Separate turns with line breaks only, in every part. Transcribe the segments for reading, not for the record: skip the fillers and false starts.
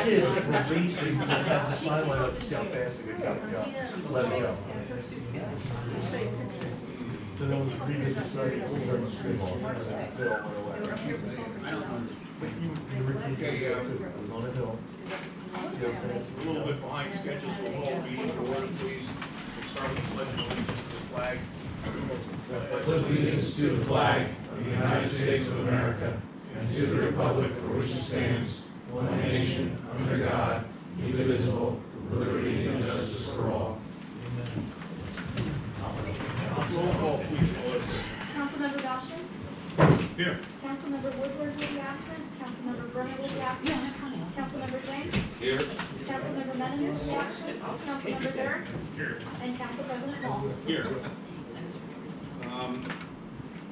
Kids were racing to have the sign light up to see how fast they could go. Let it go. So there was a previous study, it was very much street ball. They all went away. But you repeat it too, it was on a hill. See how fast.
A little bit behind schedule, so we'll all meeting to order, please. We'll start with the pledge of allegiance to the flag.
Pledge allegiance to the flag of the United States of America and to the republic for which it stands, one nation, under God, indivisible, with liberty and justice for all.
Roll call, please.
Councilmember Dawson?
Here.
Councilmember Woodward will be absent. Councilmember Brenner will be absent. Councilmember James?
Here.
Councilmember Menon will be absent. Councilmember Durr?
Here.
And Council President Ball.
Here.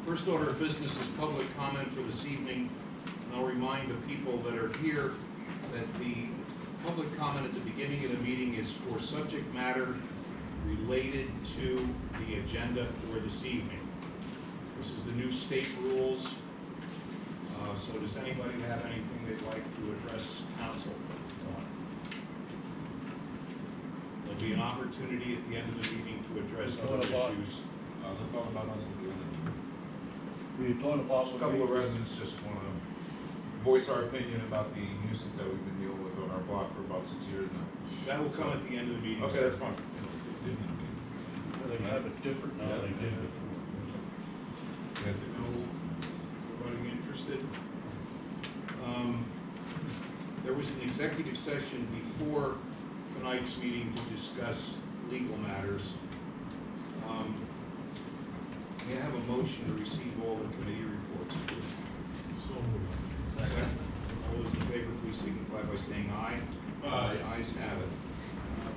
First order of business is public comment for this evening. And I'll remind the people that are here that the public comment at the beginning of the meeting is for subject matter related to the agenda for this evening. This is the new state rules. So does anybody have anything they'd like to address council on? There'll be an opportunity at the end of the meeting to address other issues.
Let's talk about us at the end of the meeting.
We thought about.
A couple of residents just want to voice our opinion about the nuisance that we've been dealing with on our block for about 6 years now.
That will come at the end of the meeting.
Okay, that's fine.
They have it different now than they did before.
Nobody interested? There was an executive session before tonight's meeting to discuss legal matters. May I have a motion to receive all the committee reports, please? Second. All those in favor, please signify by saying aye.
Aye.
Ayes have it.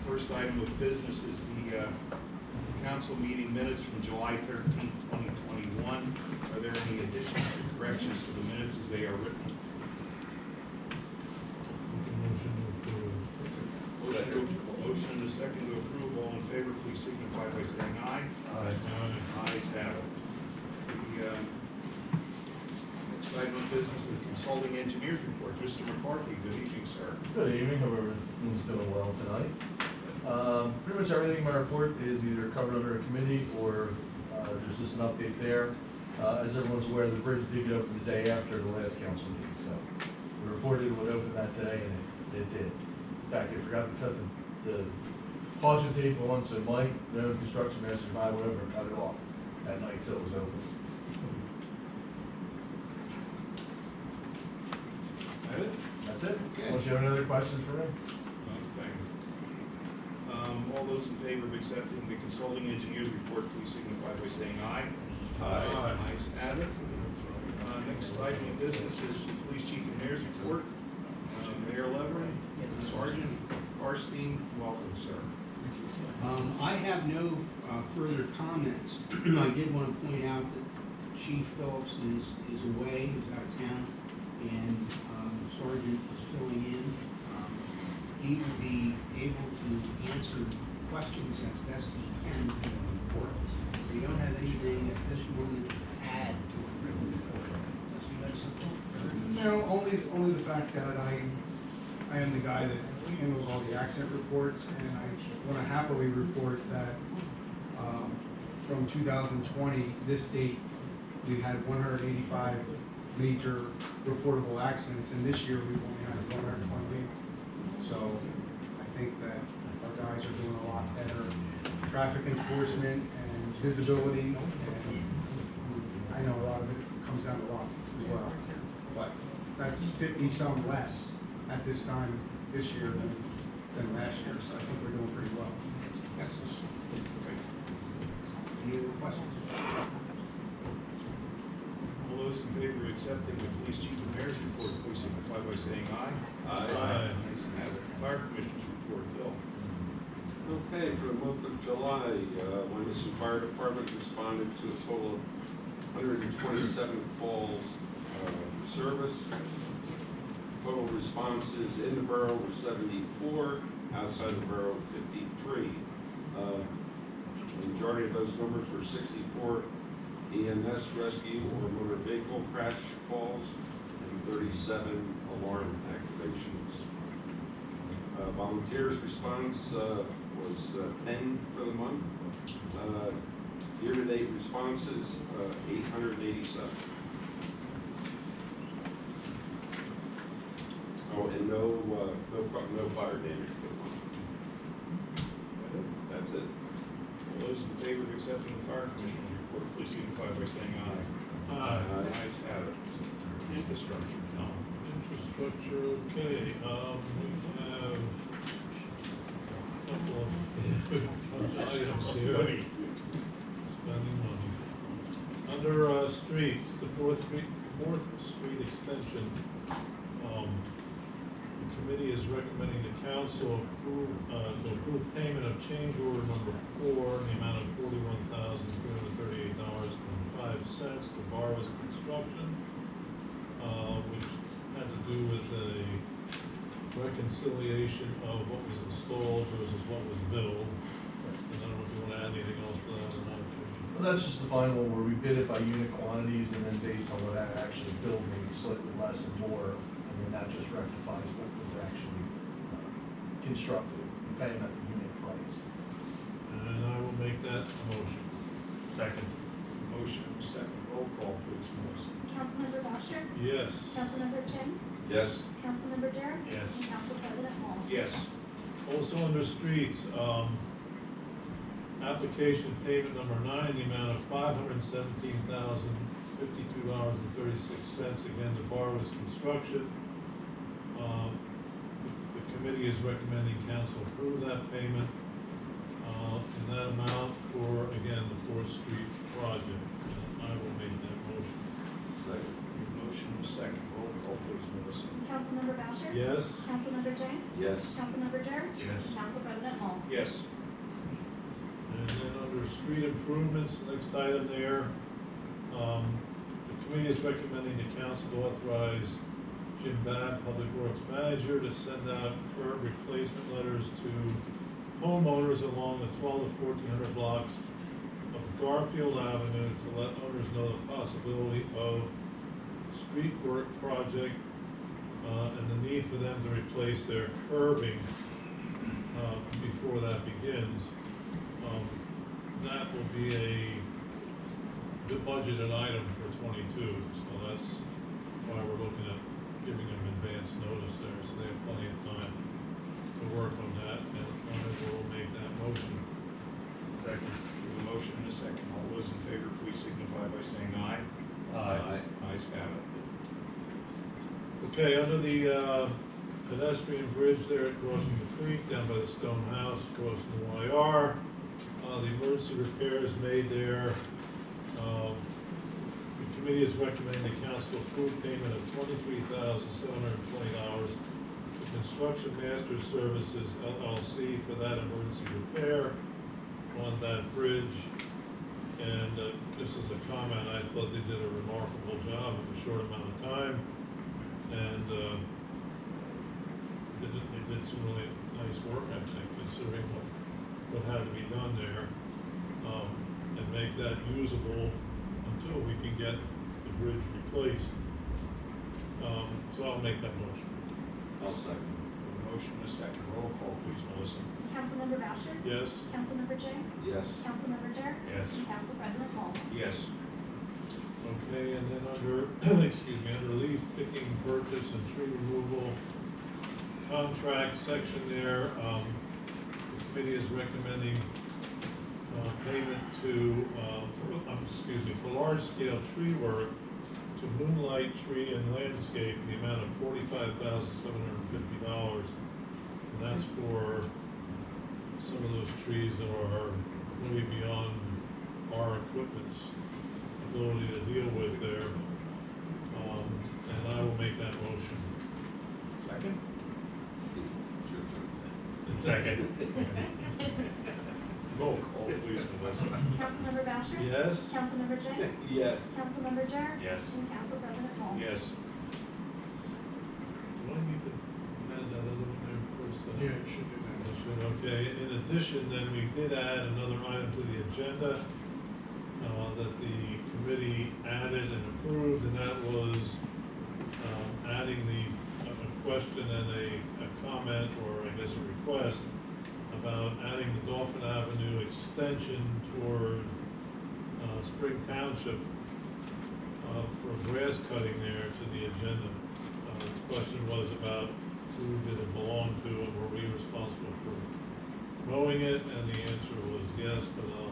First item of business is the council meeting minutes from July 13th, 2021. Are there any additions or corrections to the minutes as they are written? Motion and a second to approve. All in favor, please signify by saying aye.
Aye.
Ayes have it. The next item of business is the consulting engineers report. Mr. McCarthy, good evening, sir.
Good evening, hope everyone's doing well tonight. Pretty much everything in my report is either covered under a committee or there's just an update there. As everyone's aware, the bridge did get open the day after the last council meeting, so we reported it would open that day, and it did. In fact, they forgot to cut the caution tape on, so Mike, the construction master, whatever, cut it off that night, so it was open.
That it?
That's it.
Okay.
Unless you have any other questions for me?
Okay. All those in favor of accepting the consulting engineers report, please signify by saying aye.
Aye.
Ayes have it. Next item of business is the police chief and mayor's report. Mayor Levering, Sergeant Karstein, welcome, sir.
I have no further comments. I did want to point out that Chief Phillips is away, he's out of town, and Sergeant is filling in. He will be able to answer questions as best he can for the report. So you don't have anything at this moment to add to the report. Unless you have something.
No, only the fact that I am the guy that handles all the accident reports, and I want to happily report that from 2020, this date, we had 185 major reportable accidents, and this year we've only had 128. So I think that our guys are doing a lot better traffic enforcement and visibility, and I know a lot of it comes down to luck as well. But that's 50-some less at this time this year than last year, so I think we're doing pretty well.
Yes. Okay.
Any other questions?
All those in favor of accepting the police chief and mayor's report, please signify by saying aye.
Aye.
Ayes have it. Fire commissioner's report, Phil.
Okay, for the month of July, Wyomissing Fire Department responded to a total of 127 calls for service. Total responses in the borough were 74, outside the borough 53. The majority of those numbers were 64 EMS rescue or motor vehicle crash calls and 37 alarm activations. Volunteers response was 10 for the month. Year-to-date responses, 887. Oh, and no fire damage for the month. That's it.
All those in favor of accepting the fire commissioner's report, please signify by saying aye.
Aye.
Ayes have it. Infrastructure, Tom.
Infrastructure, okay, we have a couple of items here. Spending money. Under, streets, the Fourth Street extension, the committee is recommending the council to approve payment of change order number 4 in the amount of $41,338.05 to Barwis Construction, which had to do with a reconciliation of what was installed versus what was billed. And I don't know if you want to add anything else to that or not.
Well, that's just the final one where we bid it by unit quantities and then based on what that actually billed, maybe slightly less and more, and then that just rectifies what was actually constructed, depending on the unit price.
And I will make that a motion. Second.
Motion and a second. Roll call, please, Melissa.
Councilmember Boucher?
Yes.
Councilmember James?
Yes.
Councilmember Jarrett?
Yes.
And Council President Hall?
Yes.
Also under streets, application payment number 9, the amount of $517,052.36, again to Barwis Construction. The committee is recommending council approve that payment in that amount for, again, the 4th Street project. And I will make that motion.
Second.
Motion and a second. Roll call, please, Melissa.
Councilmember Boucher?
Yes?
Councilmember James?
Yes.
Councilmember Jarrett?
Yes.
And Council President Hall?
Yes.
And then under street improvements, next item there, the committee is recommending the council to authorize Jim Babb, Public Works Manager, to send out curb replacement letters to homeowners along the 12 to 1400 blocks of Garfield Avenue to let owners know the possibility of street work project and the need for them to replace their curbing before that begins. That will be a budgeted item for 22, so that's why we're looking at giving them advance notice there, so they have plenty of time to work on that, and I will make that motion.
Second. We have a motion and a second. All those in favor, please signify by saying aye.
Aye.
Ayes have it.
Okay, under the pedestrian bridge there at crossing the creek, down by the stone house, crossing the YR, the emergency repairs made there. The committee is recommending the council approve payment of $23,720 to Construction Master Services LLC for that emergency repair on that bridge. And just as a comment, I thought they did a remarkable job in a short amount of time. And they did some really nice work, I think, considering what had to be done there, and make that usable until we can get the bridge replaced. So I'll make that motion.
I'll second.
A motion and a second. Roll call, please, Melissa.
Councilmember Boucher?
Yes?
Councilmember James?
Yes.
Councilmember Jarrett?
Yes.
And Council President Hall?
Yes.
Okay, and then under, excuse me, under leaf picking, purchase, and tree removal contract section there, the committee is recommending payment to, for large-scale tree work to Moonlight Tree and Landscape in the amount of $45,750. And that's for some of those trees that are way beyond our equipment's ability to deal with there. Second. Roll call, please, Melissa.
Councilmember Boucher?
Yes?
Councilmember James?
Yes.
Councilmember Jarrett?
Yes.
And Council President Paul?
Yes.
Do I need to add that other one there first?
Yeah, you should do that.
Okay, in addition, then we did add another item to the agenda, that the committee added and approved, and that was, adding a question and a comment, or I guess a request, about adding the Dolphin Avenue extension toward, Spring Township, for grass cutting there to the agenda. The question was about who did it belong to, and were we responsible for mowing it, and the answer was yes, but I'll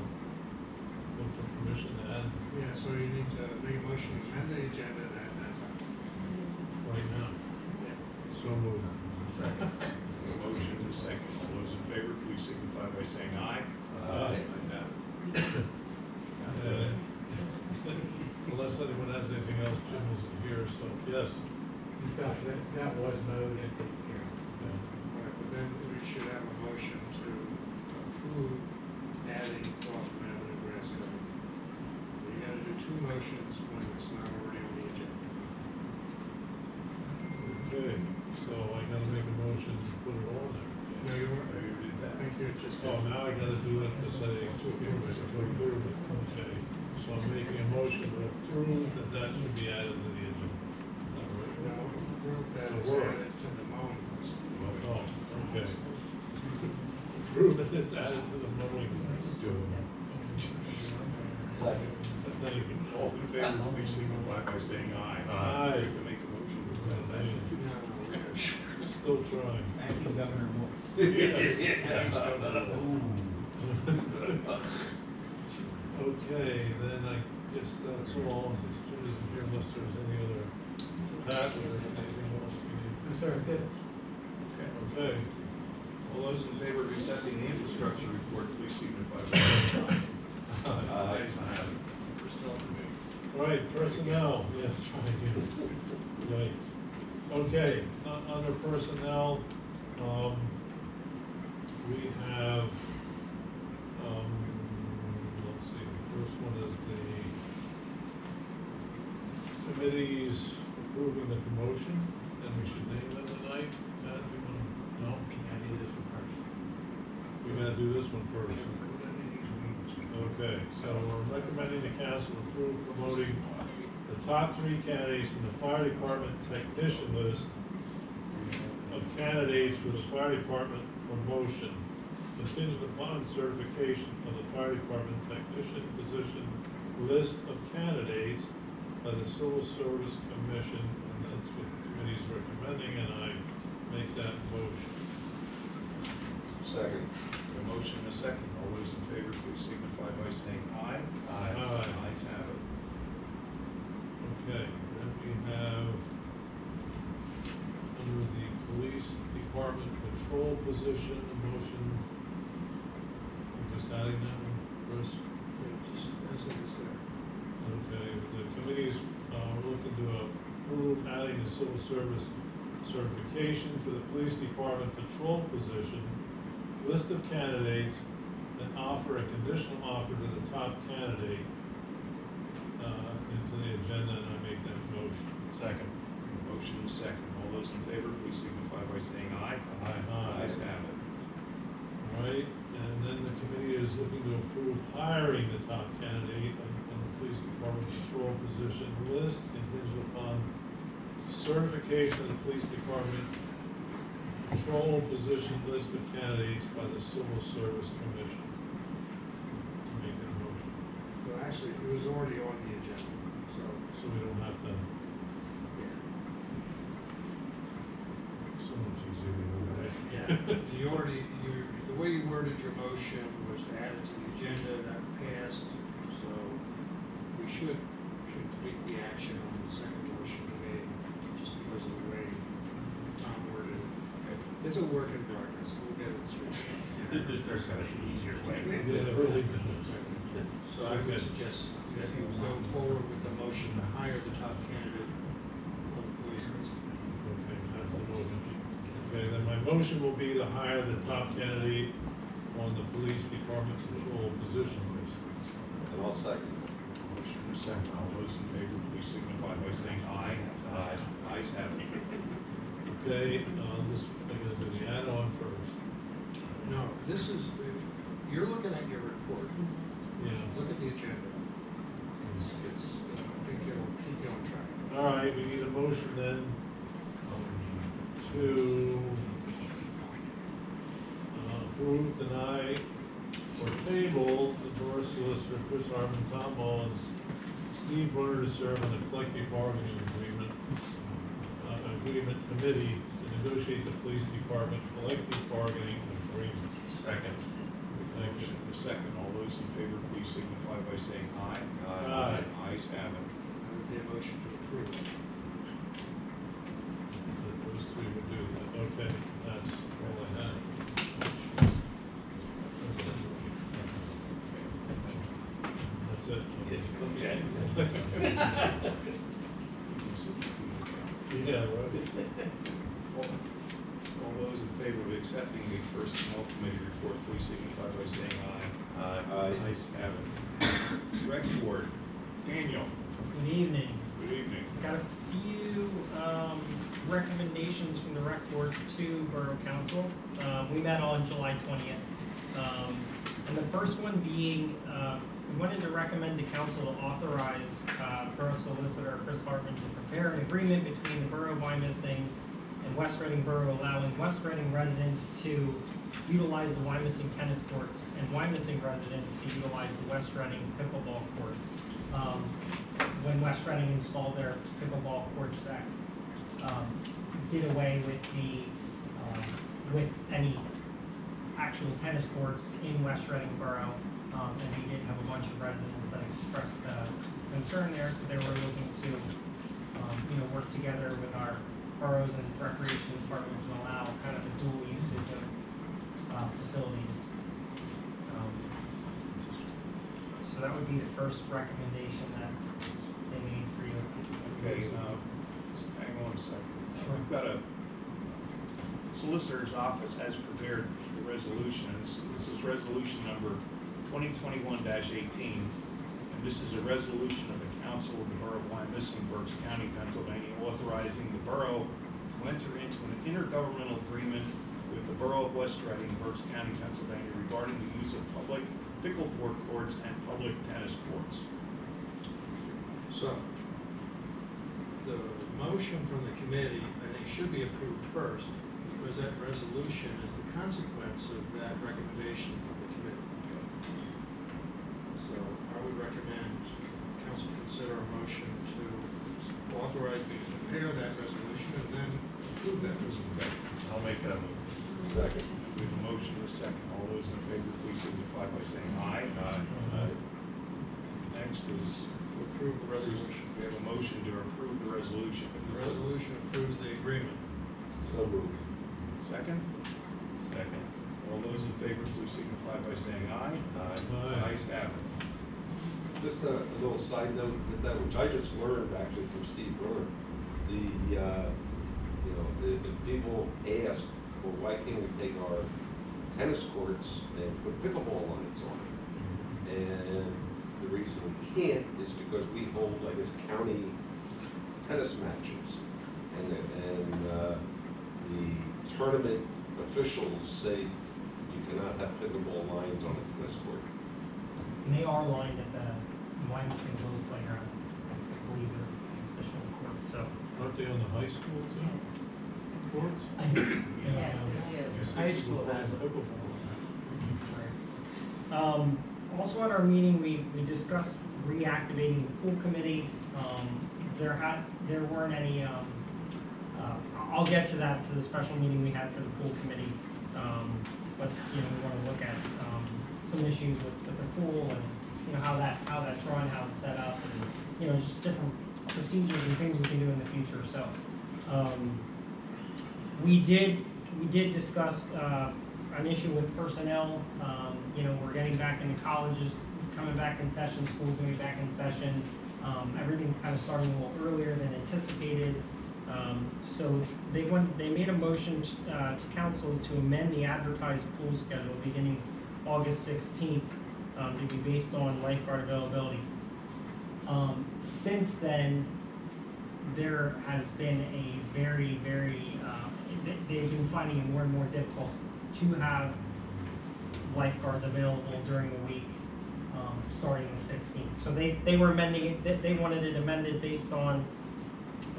look for permission to add
Yeah, so you need to make a motion to amend the agenda at that time.
right now. So moved.
Motion and a second. All those in favor, please signify by saying aye.
Aye.
Ayes have it.
Unless anyone has anything else, Jim isn't here, so yes.
That was mowed at the hearing.
Right, but then we should have a motion to approve adding Dolphin Avenue grass cutting. So you gotta do two motions when it's not already on the agenda.
Okay, so I gotta make a motion to put it on there.
No, you weren't.
I already did
I
that.
think you're just.
Oh, now I gotta do it to say, to approve it, okay. So I'm making a motion to approve that should be added to the agenda. Is that right?
No, approve that it's
The word.
added to the mowing list.
Oh, okay. Prove that it's added to the mowing.
Second. Thank you. All in favor, please signify by saying aye.
Aye.
To make the motion.
Still trying.
Thank you, Governor Moore.
Thanks, Governor.
Okay, then I guess that's all. Jim isn't here unless there's any other, Pat, or anything else we need.
Sir, that's it.
Okay.
All those in favor of accepting the infrastructure report, please signify by saying aye. Ayes have it. Personnel committee.
All right, personnel, yes, try again. Right. Okay, under personnel, we have, let's see, the first one is the committees approving the promotion, and we should name them tonight. Matt, you want to, no?
I do this one first.
We gotta do this one first. Okay, so we're recommending the council approve promoting the top 3 candidates from the fire department technician list of candidates for the fire department promotion, contingent upon certification of the fire department technician position list of candidates by the Civil Service Commission, and that's what the committee is recommending, and I make that motion.
Second.
A motion and a second. All those in favor, please signify by saying aye.
Aye.
Ayes have it.
Okay, then we have, under the police department patrol position, a motion, we're just adding that one, Chris?
Just as it is there.
Okay, the committee's, we're looking to approve adding the civil service certification for the police department patrol position, list of candidates, and offer a conditional offer to the top candidate, into the agenda, and I make that motion.
Second. Motion and a second. All those in favor, please signify by saying aye.
Aye.
Ayes have it.
All right, and then the committee is looking to approve hiring the top candidate on the police department patrol position list contingent upon certification of the police department patrol position list of candidates by the Civil Service Commission. To make that motion,
Well, actually, it was already on the agenda, so,
so we don't have to,
yeah.
so much easier to do, right?
You already, the way you worded your motion was to add it to the agenda, that passed, so we should complete the action on the second motion we made, just because of the way Tom worded it. It's a work in progress, we'll get it straight.
There's gotta be an easier way.
Yeah, it really does.
So I would suggest, go forward with the motion to hire the top candidate on the police list.
Okay, that's the motion. Okay, then my motion will be to hire the top candidate on the police department's patrol position.
And I'll second.
Motion and a second. All those in favor, please signify by saying aye. Aye. Ayes have it.
Okay, this, I'm gonna do the add-on first.
No, this is, you're looking at your report.
Yeah.
Look at the agenda. I think it'll keep you on track.
All right, we need a motion then to approve, deny, or table the borough solicitor Chris Harmon, Tom Mullins, Steve Brunner to serve on the collective bargaining agreement committee to negotiate the police department collective bargaining agreement.
Second.
Thank you.
Motion and a second. All those in favor, please signify by saying aye.
Aye.
Ayes have it.
That would be a motion to approve.
Those three would do that. Okay, that's all I have. That's it.
Okay.
Yeah, right.
All those in favor of accepting the personnel committee report, please signify by saying aye.
Aye.
Ayes have it. Rec board, Daniel,
Good evening.
good evening.
Got a few recommendations from the rec board to Borough Council. We met on July 20th. And the first one being, we wanted to recommend to council to authorize Borough Solicitor Chris Hartman to prepare an agreement between the Borough of Wyomissing and West Reading Borough allowing West Reading residents to utilize the Wyomissing tennis courts and Wyomissing residents to utilize the West Reading pickleball courts. When West Reading installed their pickleball courts back, did away with with any actual tennis courts in West Reading Borough, and we did have a bunch of residents that expressed concern there, so they were looking to, work together with our boroughs and recreation departments and allow kind of a dual usage of facilities. So that would be the first recommendation that they made for you.
Okay, just hang on a second.
Sure.
We've got a solicitor's office has prepared the resolution. This is resolution number 2021-18. And this is a resolution of the council of the Borough of Wyomissing, Berks County, Pennsylvania, authorizing the borough to enter into an intergovernmental agreement with the Borough of West Reading, Berks County, Pennsylvania, regarding the use of public pickleball courts and public tennis courts.
So, the motion from the committee, I think, should be approved first, because that resolution is the consequence of that recommendation from the committee. So, I would recommend council consider a motion to authorize me to prepare that resolution and then approve that resolution.
I'll make that move.
Second.
We have a motion and a second. All those in favor, please signify by saying aye. Next is,
To approve the resolution.
we have a motion to approve the resolution.
The resolution approves the agreement.
So moved.
Second? Second. All those in favor, please signify by saying aye.
Aye.
Ayes have it.
Just a little side note with that, which I just learned actually from Steve Brunner. The people ask, well, why can't we take our tennis courts and put pickleball lines on it? And the reason we can't is because we hold, I guess, county tennis matches. And the tournament officials say you cannot have pickleball lines on a tennis court.
And they are lined at the Wyomissing Hills Playground, I believe they're the official court, so.
Aren't they on the high school too? Courts?
Yes,
High school has a
Also at our meeting, we discussed reactivating the pool committee. There weren't any, I'll get to that, to the special meeting we had for the pool committee. But, we want to look at, some issues with the pool and, how that's run, how it's set up, and, just different procedures and things we can do in the future, so. We did discuss, an issue with personnel. We're getting back into colleges, coming back in session, schools going to be back in session. Everything's kind of starting a little earlier than anticipated. So they made a motion to council to amend the advertised pool schedule beginning August 16th to be based on lifeguard availability. Since then, there has been a very, they've been finding it more and more difficult to have lifeguards available during the week, starting the 16th. So they were amending it, they wanted it amended based on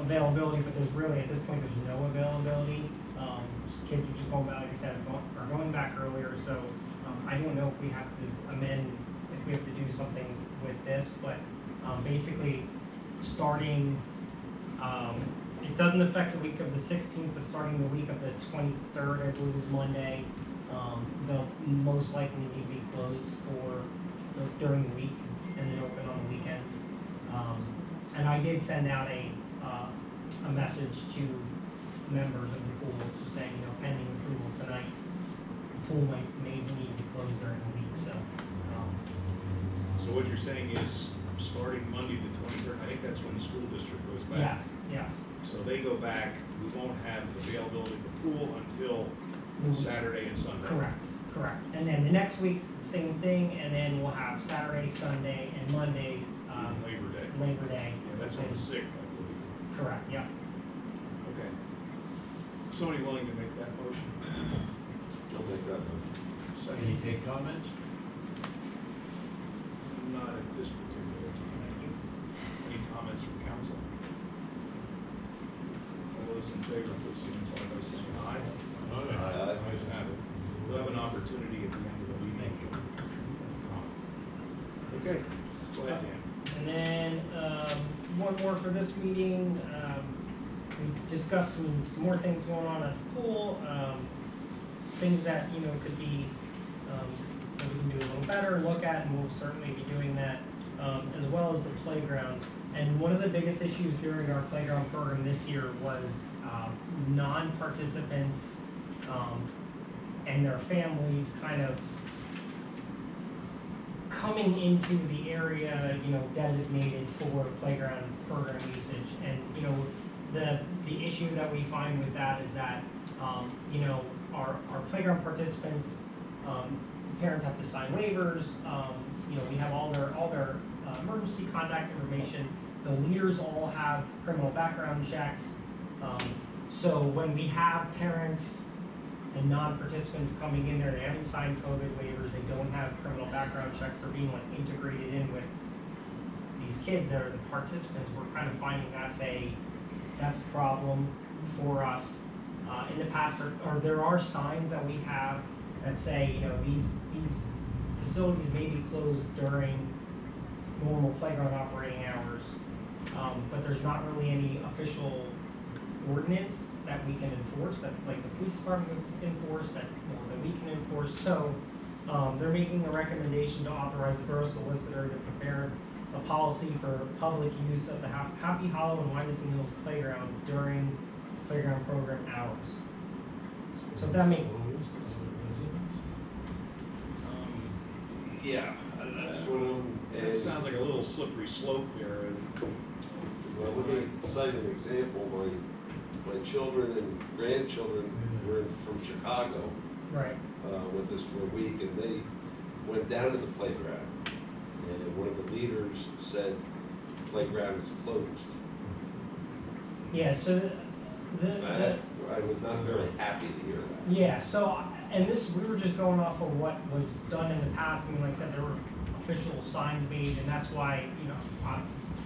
availability, but there's really, at this point, there's no availability. Kids are just going back, like I said, are going back earlier, so I don't know if we have to amend, if we have to do something with this, but basically, starting, it doesn't affect the week of the 16th, but starting the week of the 23rd, I believe is Monday, they'll most likely need to be closed for during the week and then open on the weekends. And I did send out a message to members of the pool, just saying, pending approval tonight, the pool may need to be closed during the week, so.
So what you're saying is, starting Monday the 23rd, I think that's when the school district goes back.
Yes.
So they go back, we won't have availability of the pool until Saturday and Sunday.
Correct. And then the next week, same thing, and then we'll have Saturday, Sunday, and Monday,
Labor Day.
Day.
Yeah, that's on the 6th, I believe.
Correct, yeah.
Okay. Somebody willing to make that motion?
I'll make that motion.
Second.
take comments?
Not at this particular time. Any comments from council? All those in favor, please signify by saying aye.
Aye.
Ayes have it. We'll have an opportunity at the end of the meeting. Okay, go ahead, Dan.
And then, one more for this meeting, we discussed some more things going on at the pool, things that, could be, that we can do a little better, look at, and we'll certainly be doing that, as well as the playground. And one of the biggest issues during our playground program this year was, non-participants, and their families kind of coming into the area, designated for playground program usage. And, the issue that we find with that is that, our playground participants, parents have to sign waivers, we have all their emergency contact information. The leaders all have criminal background checks. So when we have parents and non-participants coming in there, they haven't signed COVID waivers, they don't have criminal background checks, they're being integrated in with these kids that are the participants. We're kind of finding that's a problem for us. In the past, or there are signs that we have that say, these facilities may be closed during normal playground operating hours, but there's not really any official ordinance that we can enforce, that like the police department would enforce, that we can enforce. So they're making a recommendation to authorize the borough solicitor to prepare a policy for public use of the Happy Hollow and Wyomissing Hills playgrounds during playground program hours. So if that makes
Yeah, that sounds like a little slippery slope there.
Well, let me cite an example. My children and grandchildren were from Chicago
right.
With us for a week, and they went down to the playground, and one of the leaders said, "The playground is closed."
Yeah, so
I was not very happy to hear that.
yeah, so, and this, we were just going off of what was done in the past. I mean, like I said, there were official signs made, and that's why,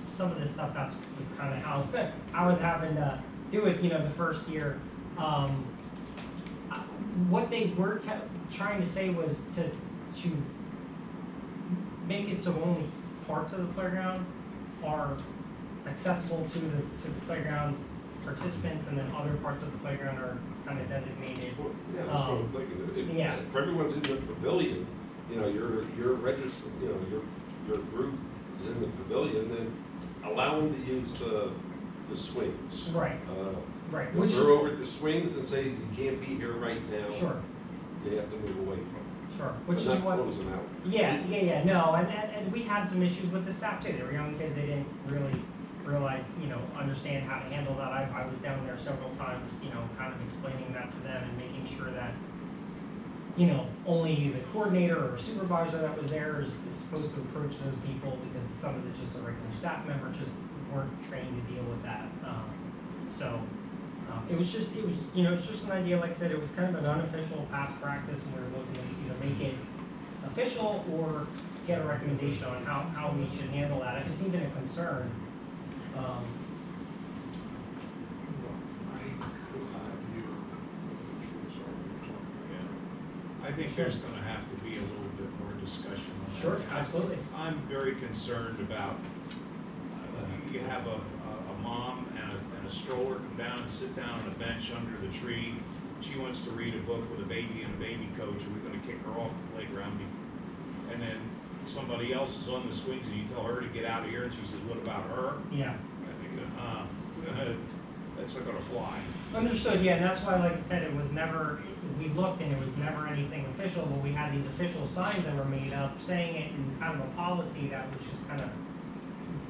some of this stuff, was kind of how I was having to do it, the first year. What they were trying to say was to make it so only parts of the playground are accessible to the playground participants, and then other parts of the playground are kind of designated.
Well, yeah, that's what I'm thinking. If everyone's in the pavilion, you're registered, your group is in the pavilion, then allow them to use the swings.
Right. Right.
If they're over at the swings and say, you can't be here right now.
Sure.
You have to move away from it.
Sure. Which is
But not
what.
close them out.
Yeah. No, and we had some issues with the staff too. They were young kids. They didn't really realize, understand how to handle that. I was down there several times, kind of explaining that to them and making sure that, only the coordinator or supervisor that was there is supposed to approach those people, because some of the just a regular staff member just weren't trained to deal with that. It was just an idea. Like I said, it was kind of an unofficial past practice, and we were looking to either make it official or get a recommendation on how we should handle that. If it's even a concern.
I think there's gonna have to be a little bit more discussion on that.
Sure, absolutely.
I'm very concerned about, you have a mom and a stroller come down and sit down on a bench under the tree. She wants to read a book with a baby and a baby coach, are we gonna kick her off the playground? And then somebody else is on the swings and you tell her to get out of here and she says, what about her?
Yeah.
That's not gonna fly.
Understood, yeah, and that's why, like I said, it was never, we looked and it was never anything official, but we had these official signs that were made up saying it in kind of a policy that was just kind of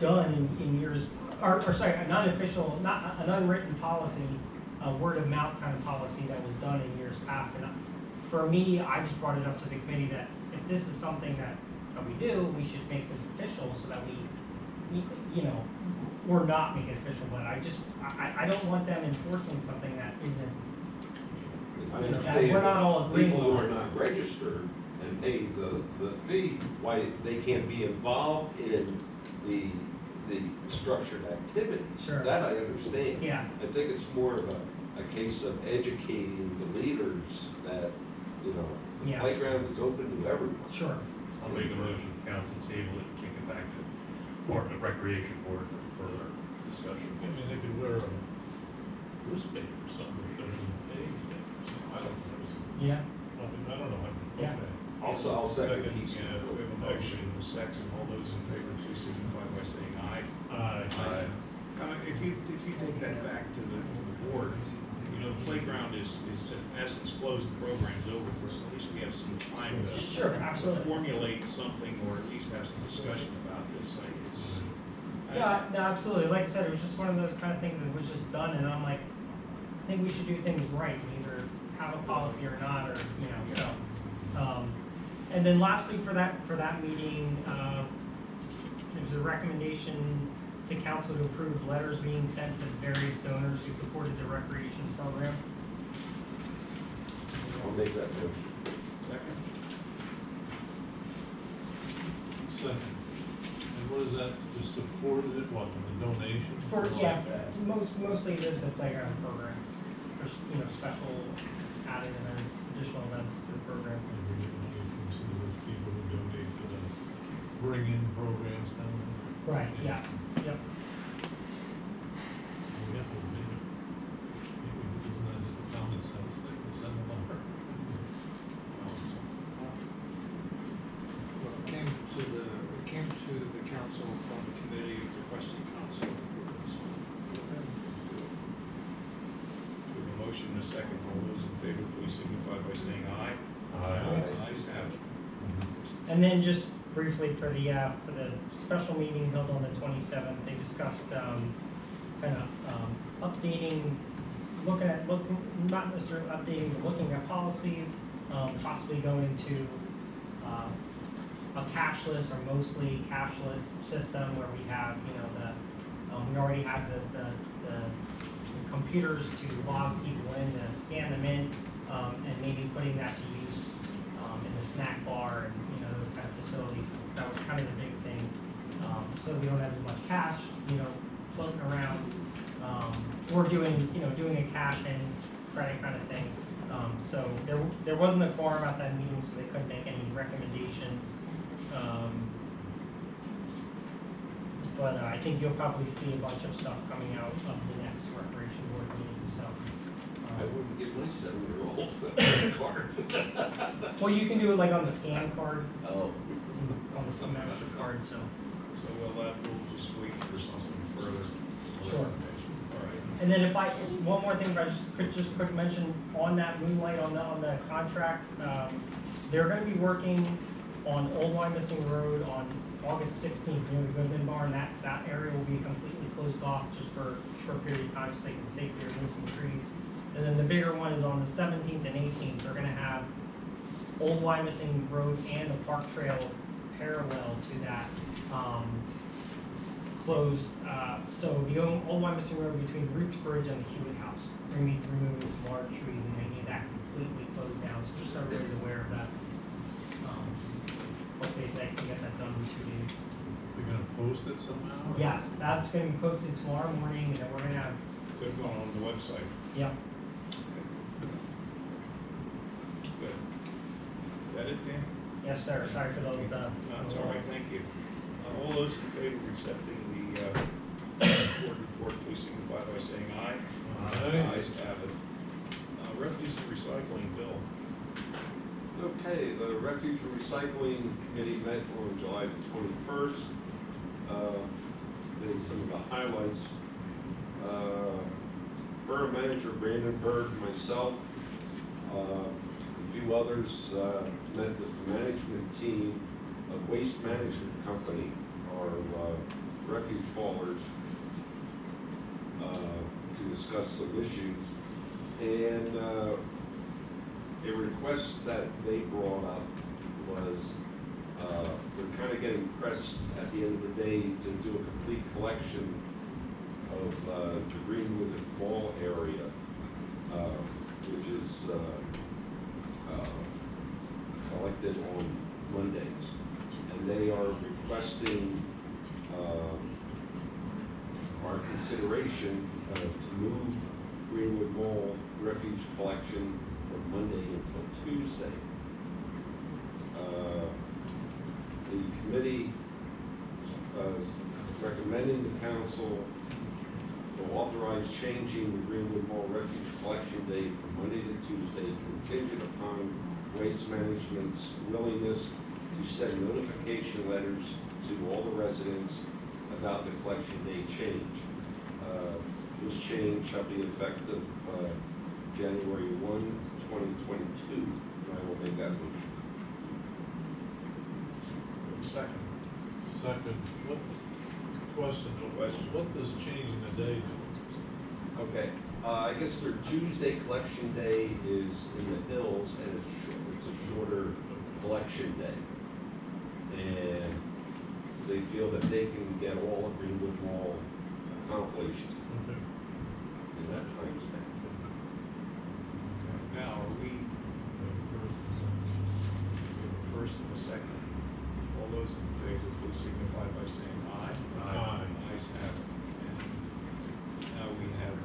done in years, or sorry, an unofficial, not an unwritten policy, a word of mouth kind of policy that was done in years past. And for me, I just brought it up to the committee that if this is something that we do, we should make this official so that we're not making it official, but I don't want them enforcing something that isn't.
I
that
understand
we're not all agreeing
people who
on.
are not registered and pay the fee, why they can't be involved in the structured activities.
Sure.
That I understand.
Yeah.
I think it's more of a case of educating the leaders that, the
Yeah.
playground is open to everyone.
Sure.
I'll make a motion, council table it, and kick it back to Department of Recreation Board for further discussion.
I mean, they could wear a newspaper or something if they're in the paved thing or something. I don't know.
Yeah.
I mean, I don't know.
Yeah.
Okay.
Also, I'll second piece.
Yeah, we have a motion, a second, all those in favor, please signify by saying aye.
Aye.
If you take that back to the board, the playground is in essence closed, the program's over, for us. At least we have some time to
Sure, absolutely.
formulate something, or at least have some discussion about this.
Yeah, no, absolutely. Like I said, it was just one of those kind of things that was just done, and I'm like, I think we should do things right, and either have a policy or not, or so. And then lastly, for that meeting, there was a recommendation to council to approve letters being sent to various donors who supported the recreation program.
I'll make that motion.
Second?
Second. And what is that, just supported it, what, with a donation?
Mostly the playground program. There's special added events, additional events to the program.
And we're getting money from some of those people who donate to the bring-in programs kind of thing.
Right, yeah, yep.
We have to admit it. Maybe isn't that just a common sense thing, to send them over?
Well, it came to the council from the committee requesting council approval.
We have a motion and a second, all those in favor, please signify by saying aye. Ayes have it.
And then just briefly for the special meeting held on the 27th, they discussed updating, not necessarily updating, but looking at policies, possibly going to a cashless or mostly cashless system where we have, we already have the computers to log people in, to scan them in, and maybe putting that to use in the snack bar and, those kind of facilities. That was kind of the big thing. So we don't have as much cash, floating around. We're doing a cash and credit kind of thing. So there wasn't a quorum at that meeting, so they couldn't make any recommendations. But I think you'll probably see a bunch of stuff coming out of the next recreation board meeting, so.
I wouldn't give my 7-year-old a card.
Well, you can do it like on the scan card,
Oh.
on the membership card, so.
So we'll just wait for something further.
Sure.
All right.
And then one more thing, if I just quick mention on that Moonlight, on the contract, they're gonna be working on Old Wyomissing Road on August 16th, near the Goodman Barn. That area will be completely closed off just for a short period of time so they can safely remove some trees. And then the bigger one is on the 17th and 18th. They're gonna have Old Wyomissing Road and the park trail parallel to that, closed. So the Old Wyomissing Road between Roots Bridge and the Hewitt House. We're gonna be removing some large trees and making that completely closed down. So just so everybody's aware of that. Hopefully they can get that done in 2 days.
You're gonna post it somehow?
Yes, that's gonna be posted tomorrow morning, and then we're gonna have,
So it's going on the website.
yeah.
Good. Is that it, Dan?
Yes, sir, sorry for the.
No, it's all right, thank you. All those in favor of accepting the board report, please signify by saying aye.
Aye.
Ayes have it. Refuse and recycling, Bill.
Okay, the Refuge and Recycling Committee met on July the 21st. Then some of the highlights. Borough Manager Brandon Berg, myself, a few others met with the management team of Waste Management Company, our refuge haulers, to discuss some issues. And a request that they brought up was we're kind of getting pressed at the end of the day to do a complete collection of the Greenwood Mall area, which is collected on Mondays. And they are requesting our consideration to move Greenwood Mall refuge collection from Monday until Tuesday. The committee is recommending the council to authorize changing the Greenwood Mall refuge collection date from Monday to Tuesday, contingent upon Waste Management's willingness to send notification letters to all the residents about the collection date change. This change shall be effective January 1, 2022, and I will make that motion.
Second.
Second, question, what does changing the day do?
Okay, I guess their Tuesday collection day is in the hills, and it's a shorter collection day. And they feel that they can get all of Greenwood Mall accomplished
Okay.
in that time span.
Now, are we, first and a second. All those in favor, please signify by saying aye.
Aye.
Ayes have it. And now we have,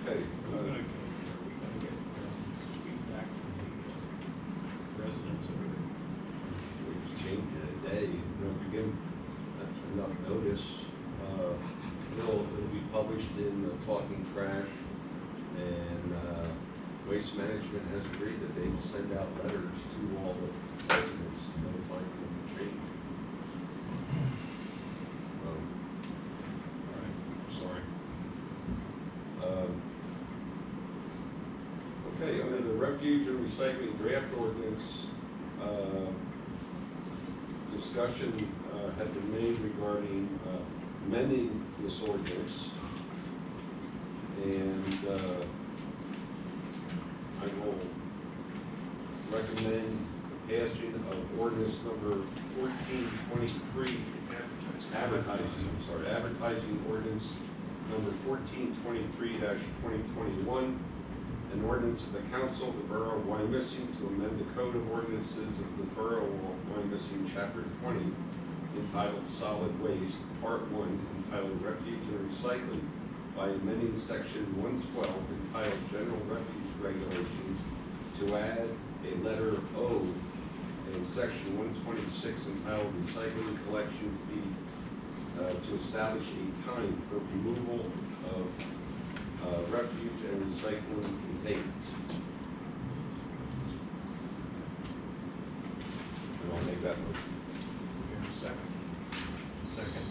Okay,
we're gonna get feedback from the residents of it.
we just changed it a day, don't begin, that's enough notice. It'll be published in Talking Trash, and Waste Management has agreed that they will send out letters to all the residents notifying them of the change.
All right, sorry.
Okay, under the Refuge and Recycling Draft Ordinance, discussion had been made regarding amending this ordinance. And I will recommend the passing of ordinance number 1423, advertising ordinance number 1423-2021, an ordinance of the council of the Borough of Wyomissing to amend the code of ordinances of the Borough of Wyomissing, chapter 20, entitled Solid Waste, Part 1, entitled Refuge and Recycling, by amending section 112 entitled General Refuge Regulations to add a letter O, and section 126 entitled Recycling Collection Fee to establish a time for removal of refuge and recycling containers. And I'll make that motion.
We have a second.
Second.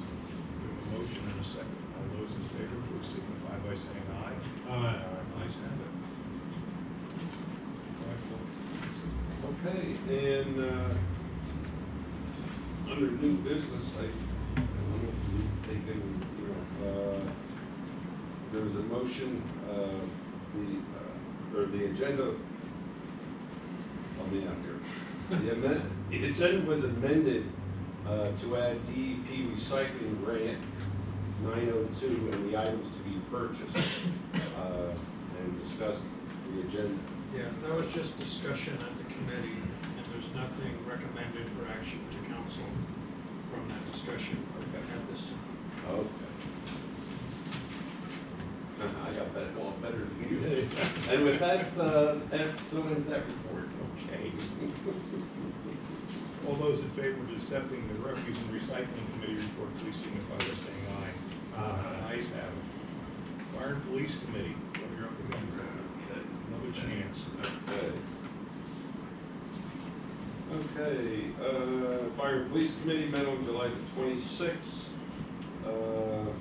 We have a motion and a second. All those in favor, please signify by saying aye.
Aye.
Ayes have it.
Okay, and under new business, I taken, there was a motion, the agenda, help me out here. The agenda was amended to add DEP recycling grant 902 and the items to be purchased, and discussed the agenda.
Yeah, that was just discussion at the committee, and there's nothing recommended for action to council from that discussion at this time.
Okay. I got that a lot better than you did. And with that, so ends that report. Okay.
All those in favor of accepting the refuse and recycling committee report, please signify by saying aye. Ayes have it. Fire and police committee, what are your opinions? Another chance.
Okay, Fire and Police Committee met on July the 26th. On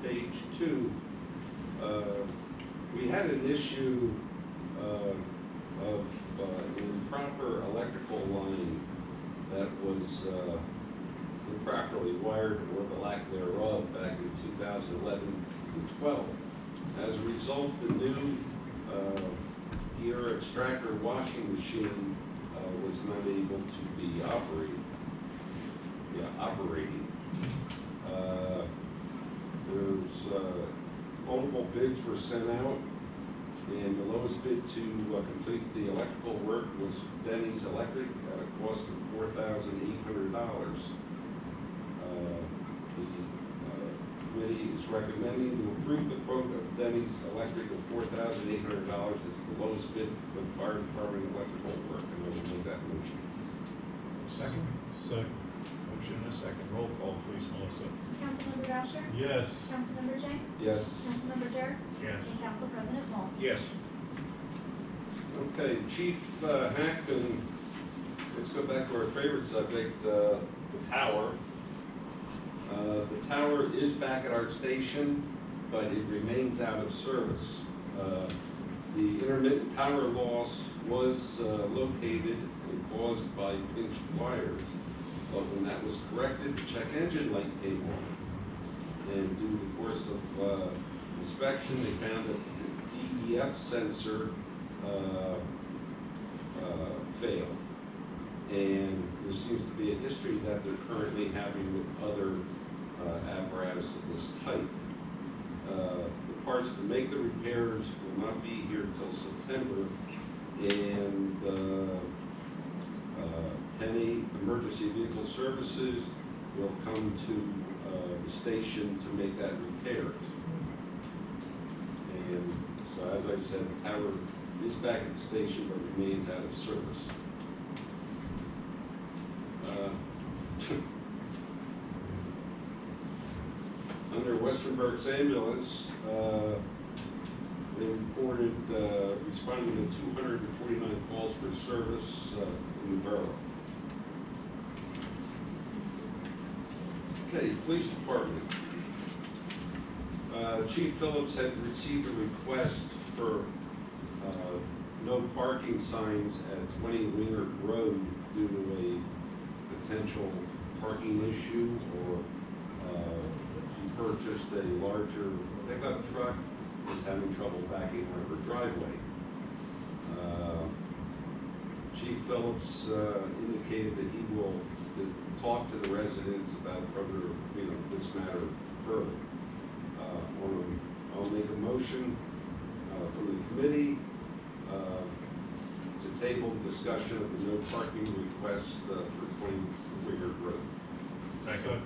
page 2, we had an issue of an improper electrical line that was improperly wired, or the lack thereof, back in 2011 and 12. As a result, the new gear extractor washing machine was not able to be operating. Multiple bids were sent out, and the lowest bid to complete the electrical work was Denny's Electric at a cost of $4,800. The committee is recommending to approve the quote of Denny's Electric of $4,800. It's the lowest bid for the fire department electrical work, and I will make that motion.
Second? Second. Motion and a second. Roll call, please, Melissa.
Councilmember Boucher?
Yes.
Councilmember Jenks?
Yes.
Councilmember Jarrett?
Yes.
And Council President Paul?
Yes.
Okay, Chief Hackton, let's go back to our favorite subject, the tower. The tower is back at our station, but it remains out of service. The intermittent power loss was located and caused by pinched wires. But when that was corrected, the check engine light came on. And due to the course of inspection, they found that the DEF sensor failed. And there seems to be a history that they're currently having with other apparatus of this type. The parts to make the repairs will not be here until September, and 10-8 Emergency Vehicle Services will come to the station to make that repair. And so, as I said, the tower is back at the station but remains out of service. Under Westernburg's ambulance, they reported responding to 249 calls for service in the borough. Okay, police department. Chief Phillips had received a request for no parking signs at 20 Wiener Road due to a potential parking issue, or she purchased a larger pickup truck, is having trouble backing out of her driveway. Chief Phillips indicated that he will talk to the residents about further, this matter further. I'll make a motion from the committee to table the discussion of the no parking request for 20 Wiener Road.
Second.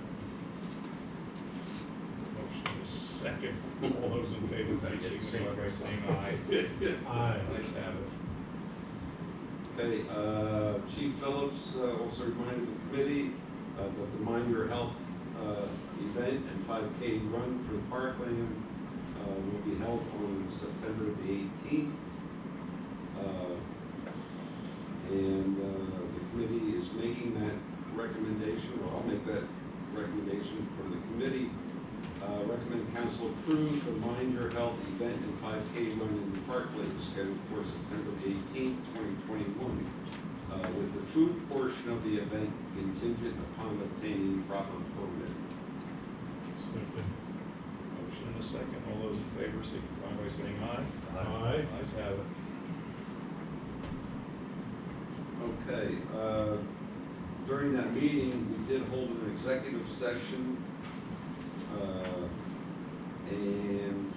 Motion is second. All those in favor, please signify by saying aye. Aye. Ayes have it.
Okay, Chief Phillips also reminded the committee that the Mind Your Health event and 5K run for the parkland will be held on September the 18th. And the committee is making that recommendation, or I'll make that recommendation for the committee. Recommend council approve the Mind Your Health event and 5K run in the parkland scheduled for September 18th, 2021. with the food portion of the event contingent upon obtaining proper permit.
Second.
Motion and a second. All those in favor signify by saying aye.
Aye.
Ayes have it.
Okay, during that meeting, we did hold an executive session, and,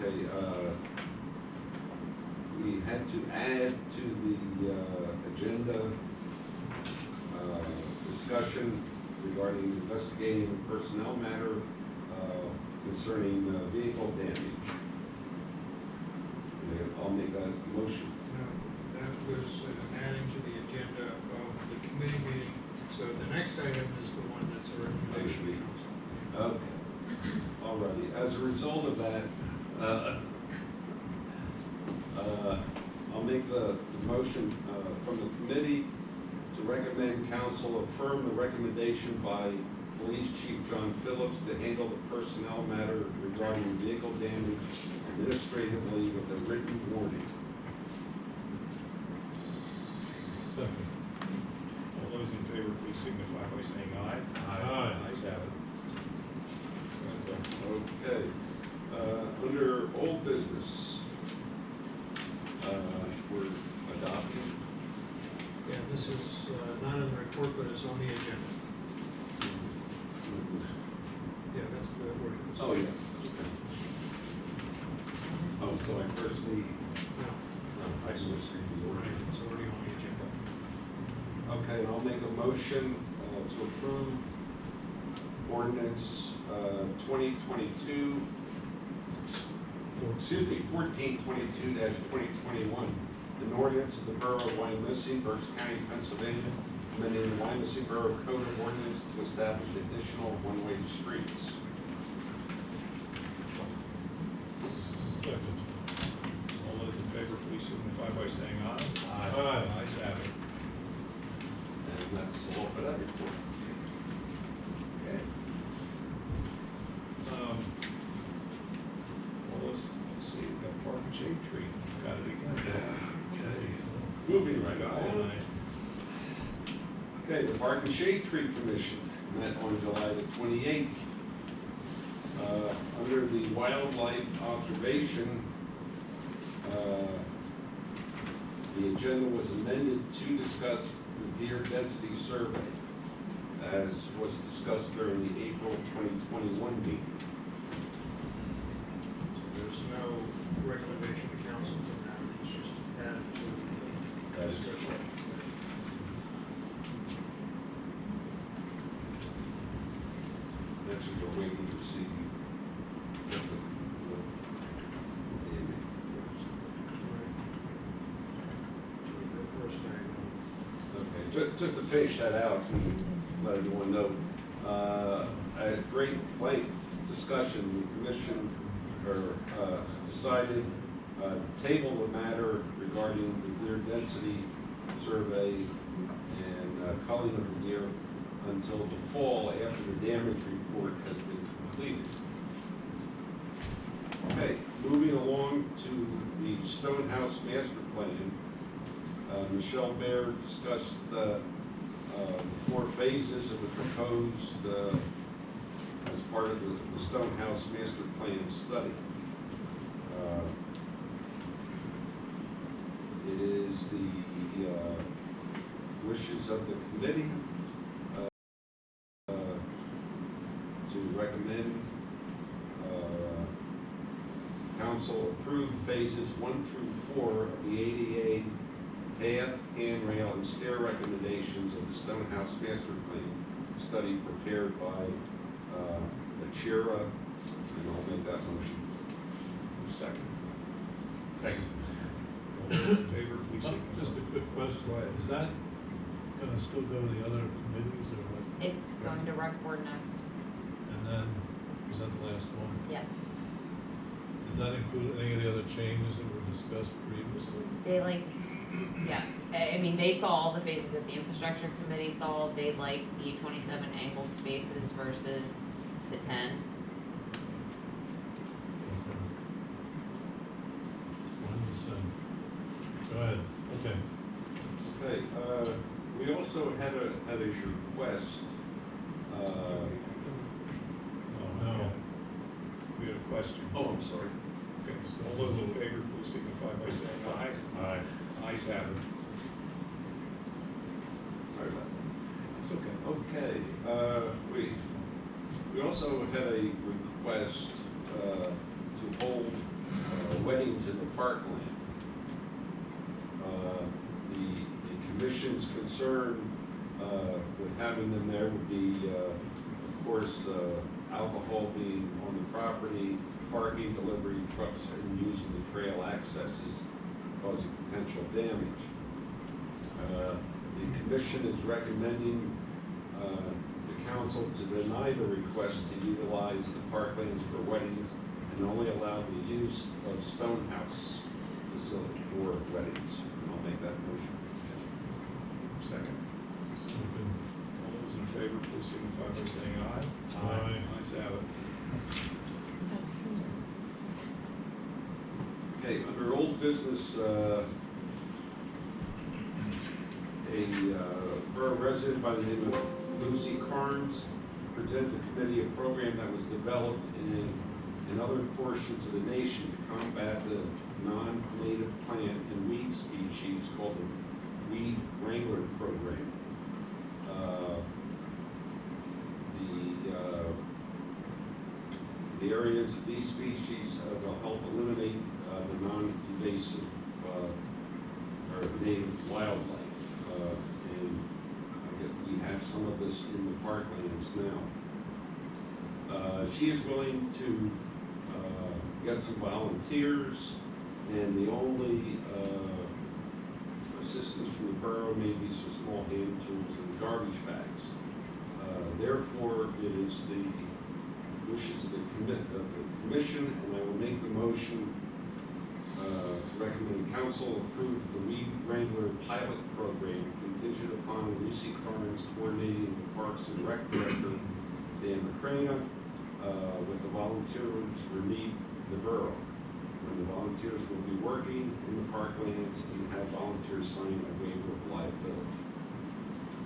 okay, we had to add to the agenda, discussion regarding investigating a personnel matter, concerning vehicle damage. I'll make that motion.
No, that was adding to the agenda of the committee meeting, so the next item is the one that's a recommendation to council.
Okay. Alrighty, as a result of that, I'll make the motion from the committee to recommend council affirm the recommendation by Police Chief John Phillips to handle the personnel matter regarding vehicle damage administratively with a written warning.
Second.
All those in favor, please signify by saying aye.
Aye.
Ayes have it.
Okay, under old business, we're adopting.
Yeah, this is not in the report, but it's on the agenda. Yeah, that's the wording.
Oh, yeah. Oh, so I first need,
No,
I just read the order.
it's already on the agenda.
Okay, I'll make a motion to approve ordinance 2022, excuse me, 1422-2021, an ordinance of the Borough of Wyomissing, Berks County, Pennsylvania, amending the Wyomissing Borough Code of Ordinance to establish additional one-way streets.
Second.
All those in favor, please signify by saying aye.
Aye.
Ayes have it.
And that's all for that report.
Okay. Well, let's see, we've got Park and Shade Tree. Got it again.
Okay.
Moving right on. Okay, the Park and Shade Tree Commission met on July the 28th. Under the wildlife observation, the agenda was amended to discuss the deer density survey, as was discussed during the April 2021 meeting.
There's no recommendation to council from that, it's just added to the discussion.
Next, we're waiting to see what the
First item.
Okay, just to finish that out and let everyone know, at great length discussion, the commission decided to table the matter regarding the deer density survey and culling of the deer until the fall after the damage report has been completed. Okay, moving along to the Stonehouse Master Plan. Michelle Baer discussed the 4 phases of the proposed as part of the Stonehouse Master Plan study. It is the wishes of the committee to recommend council approve phases 1 through 4 of the ADA path, handrail, and stair recommendations of the Stonehouse Master Plan study prepared by Achira, and I'll make that motion.
Second. Second. All those in favor, please signify.
Just a quick question, is that gonna still go to the other committees or what?
It's going to rec board next,
And then, was that the last one?
yes.
Did that include any of the other changes that were discussed previously?
They yes, I mean, they saw all the phases that the infrastructure committee saw, they liked the 27 angled spaces versus the 10.
When Go ahead, okay.
Say, we also had a request,
Oh, no.
We had a question.
Oh, I'm sorry.
Okay, so all those in favor, please signify by saying aye.
Aye.
Ayes have it.
sorry about
It's okay.
that. Okay, we also had a request, to hold, weddings in the parkland. The commission's concern, with having them there would be, of course, alcohol being on the property, parking, delivery trucks, and using the trail accesses causing potential damage. The commission is recommending, the council to deny the request to utilize the parklands for weddings and only allow the use of Stonehouse facility for weddings. And I'll make that motion.
Second.
Second.
All those in favor, please signify by saying aye.
Aye.
Ayes have it.
Okay, under old business, a borough resident by the name of Lucy Carnes present the committee a program that was developed in other portions of the nation to combat the non-native plant and weed species called the Weed Wrangler Program. The areas of these species will help eliminate the non-invasive or native wildlife. And we have some of this in the parklands now. She is willing to get some volunteers, and the only assistance from the borough may be some small hand tools and garbage bags. Therefore, it is the wishes of the commission, and I will make the motion to recommend council approve the Weed Wrangler pilot program contingent upon Lucy Carnes coordinating the Parks and Rec Director, Dan McCrana, with the volunteers for the borough. When the volunteers will be working in the parklands and have volunteers sign a waiver of liability.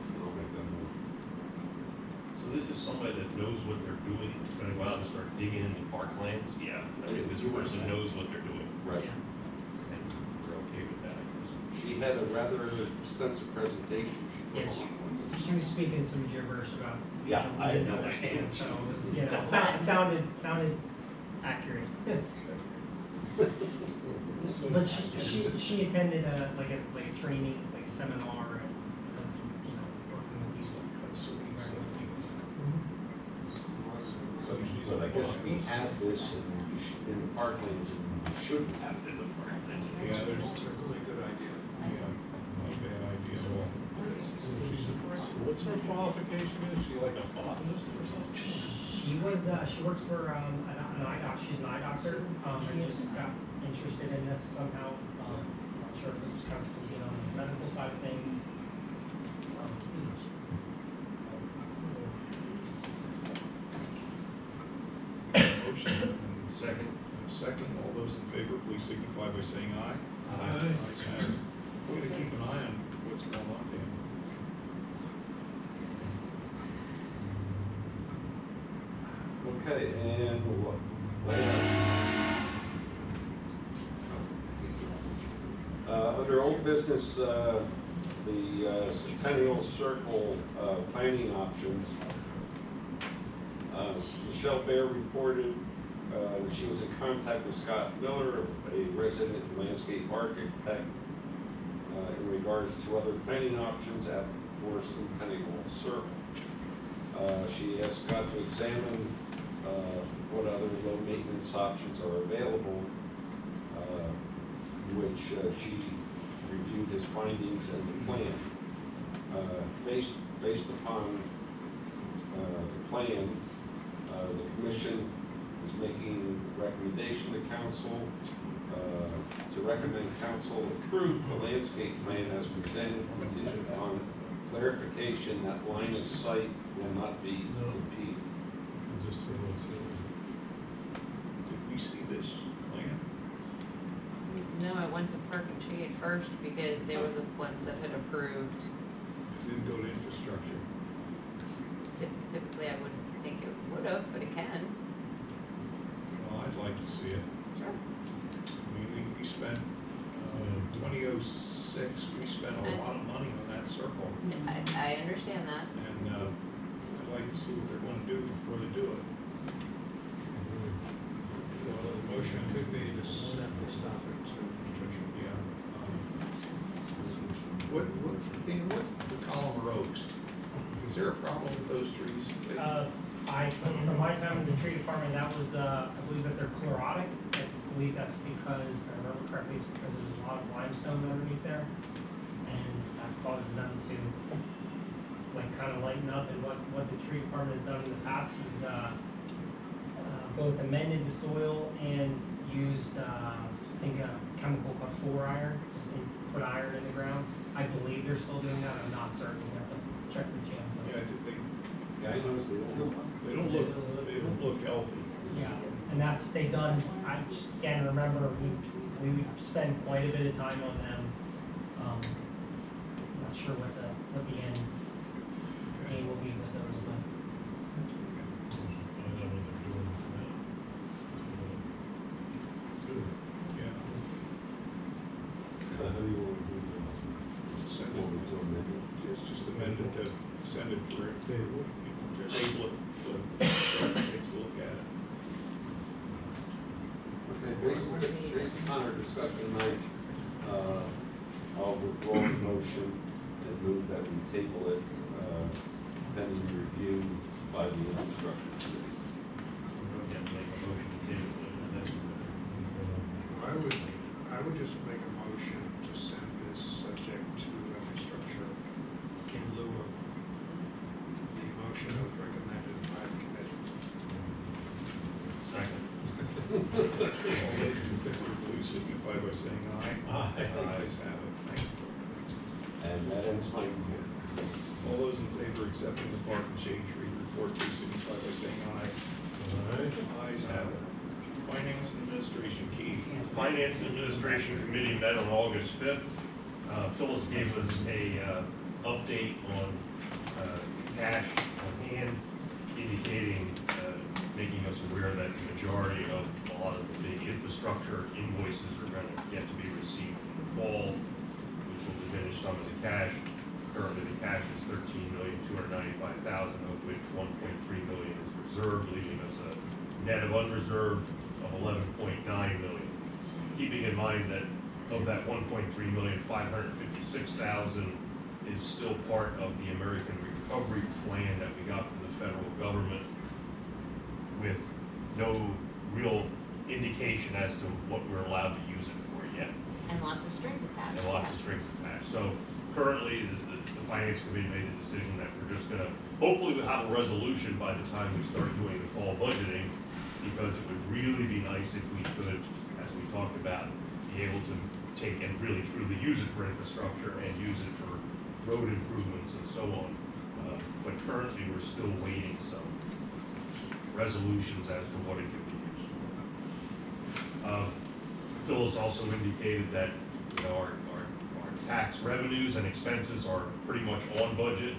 And I'll make that motion.
So this is somebody that knows what they're doing, is gonna go out and start digging into parklands? Yeah. I mean, this person knows what they're doing.
Right.
And we're okay with that, I guess.
She had a rather extensive presentation. She put
Yes,
on.
she was speaking some gibberish about.
Yeah,
we
I
didn't
know.
understand, so, it was, you know, sounded accurate. But she attended a training, like a seminar, and, you know, working with these.
But I guess we have this in the parklands, and we shouldn't have it in the parklands.
Yeah, there's a really good idea. Yeah, not a bad idea at all.
What's her qualification, is she like a botanist or something?
She works for, an eye doctor, she's an eye doctor, and just got interested in this somehow, not sure if it was kind of, you know, on the medical side of things.
Motion.
Second.
And a second. All those in favor, please signify by saying aye.
Aye.
Ayes have it. Way to keep an eye on what's going on there.
Okay, and under old business, the Centennial Circle planning options. Michelle Baer reported that she was in contact with Scott Miller, a resident landscape architect, in regards to other planning options for Centennial Circle. She asked Scott to examine what other low maintenance options are available, which she reviewed his findings and the plan. Based upon the plan, the commission is making a recommendation to council to recommend council approve the landscape plan as presented, contingent upon clarification that line of sight will not be impeded.
Just
Did we see this plan?
No, it went to Park and Shade first because they were the ones that had approved.
Didn't go to infrastructure.
Typically, I wouldn't think it would have, but it can.
Well, I'd like to see it.
Sure.
I mean, we spent, 2006, we spent a lot of money on that circle.
I understand that.
And, I'd like to see what they're gonna do before they do it. Well, the motion could be to set this topic to, yeah. Dan, what's the Column Oaks? Is there a problem with those trees?
From my time in the tree department, that was, I believe that they're chlorotic. I believe that's because, if I remember correctly, it's because there's a lot of limestone underneath there. And that causes them to, like, kind of lighten up. And what the tree department has done in the past is, both amended the soil and used, I think, a chemical called 4-iron, just to put iron in the ground. I believe they're still doing that. I'm not certain. You have to check the channel.
Yeah, I noticed
They don't look healthy.
Yeah, and they done, I just can't remember, we would spend quite a bit of time on them. Not sure what the end game will be with those, but.
Yeah.
So how do you want to do
Send
that?
it, just amend it to send it for, just table it, takes a look at it.
Okay, based upon our discussion tonight, I'll withdraw the motion and move that we table it, pending review by the infrastructure committee.
I would just make a motion to send this subject to infrastructure in lieu of the motion that was recommended by the committee.
Second.
All those in favor, please signify by saying aye.
Aye.
Ayes have it. Thank you.
And that ends my review.
All those in favor accepting the Park and Shade Tree report, please signify by saying aye. Ayes have it. Finance and Administration, Keith.
Finance and Administration Committee met on August 5th. Phyllis gave us a update on cash on hand, indicating, making us aware that the majority of a lot of the infrastructure invoices are going to get to be received in the fall, which will diminish some of the cash. Currently, the cash is $13,295,000, of which $1.3 million is reserved, leaving us a net of unreserved of $11.9 million. Keeping in mind that of that $1.3 million, $556,000 is still part of the American Recovery Plan that we got from the federal government, with no real indication as to what we're allowed to use it for yet.
And lots of strings attached.
And lots of strings attached. So currently, the Finance Committee made a decision that we're just gonna, hopefully we'll have a resolution by the time we start doing the fall budgeting, because it would really be nice if we could, as we talked about, be able to take and really truly use it for infrastructure and use it for road improvements and so on. But currently, we're still waiting some resolutions as to what it could be used for. Phyllis also indicated that, you know, our tax revenues and expenses are pretty much on budget.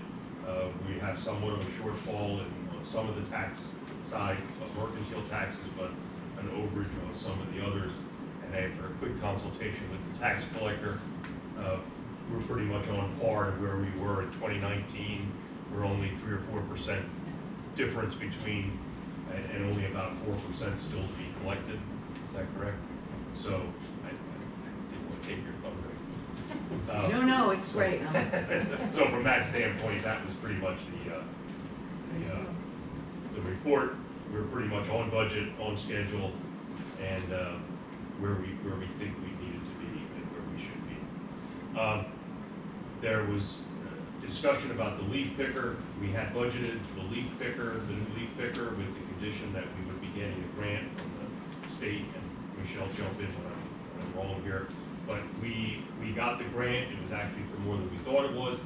We have somewhat of a shortfall on some of the tax side of mercantile taxes, but an overage on some of the others. And after a quick consultation with the tax collector, we're pretty much on par to where we were in 2019. We're only 3 or 4% difference between, and only about 4% still to be collected. Is that correct? So I didn't want to take your thunder.
No, it's great.
So from that standpoint, that was pretty much the report. We're pretty much on budget, on schedule, and where we think we needed to be and where we should be. There was discussion about the leaf picker. We had budgeted the leaf picker, the new leaf picker, with the condition that we would be getting a grant from the state, and Michelle jump in when I'm wrong here. But we got the grant. It was actually for more than we thought it was.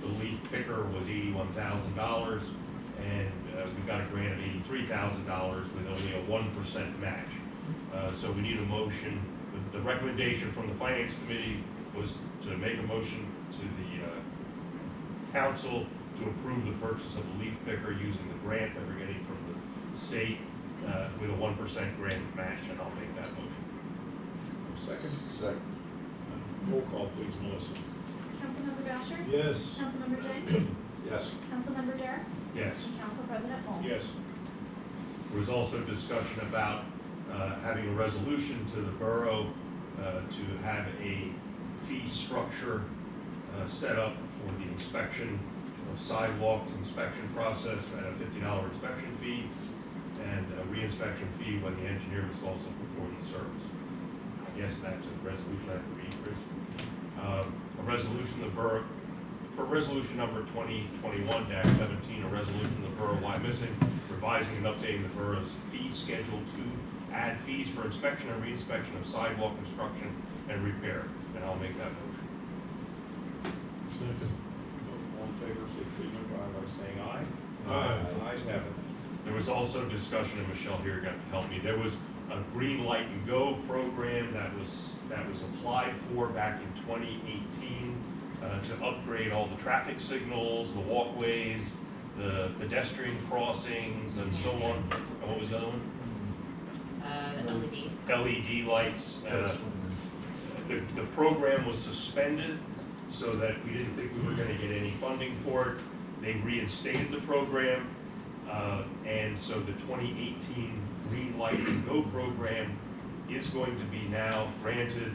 The leaf picker was $81,000, and we got a grant of $83,000 with only a 1% match. So we need a motion the recommendation from the finance committee was to make a motion to the council to approve the purchase of a leaf picker using the grant that we're getting from the state with a 1% grant match, and I'll make that motion.
Second?
Second.
Roll call, please, Melissa.
Councilmember Boucher?
Yes.
Councilmember James?
Yes.
Councilmember Jarrett?
Yes.
And Council President Holmes?
Yes.
There was also discussion about having a resolution to the borough to have a fee structure set up for the inspection of sidewalk inspection process at a $50 inspection fee and a re-inspection fee when the engineer was also performing the service. I guess that's a resolution I have to read, Chris. A resolution of the borough, for resolution number 2021-17, a resolution of the Borough of Wyomissing revising and updating the borough's fee schedule to add fees for inspection and re-inspection of sidewalk construction and repair. And I'll make that motion.
Second.
All in favor, say please signify by saying aye.
Aye.
Ayes have it.
There was also discussion, and Michelle here got to help me, there was a Green Light and Go program that was applied for back in 2018 to upgrade all the traffic signals, the walkways, the pedestrian crossings, and so on. And what was the other one?
LED.
LED lights. The program was suspended so that we didn't think we were going to get any funding for it. They reinstated the program, and so the 2018 Green Light and Go program is going to be now granted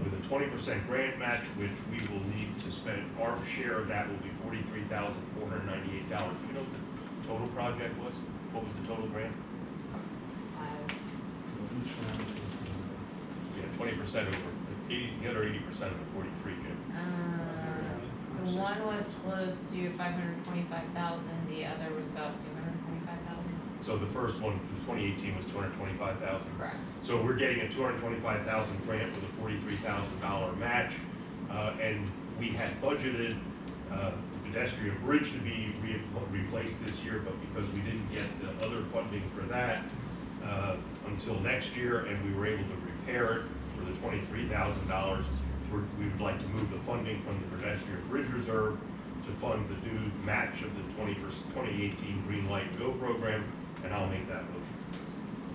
with a 20% grant match, which we will need to spend. Our share of that will be $43,498. Do you know what the total project was? What was the total grant? Yeah, 20% over 80, the other 80% of the 43.
The one was close to 525,000, the other was about 225,000.
So the first one, the 2018, was 225,000.
Correct.
So we're getting a 225,000 grant with a $43,000 match, and we had budgeted the pedestrian bridge to be replaced this year, but because we didn't get the other funding for that until next year, and we were able to repair it for the $23,000, we would like to move the funding from the pedestrian bridge reserve to fund the new match of the 2018 Green Light Go program, and I'll make that motion.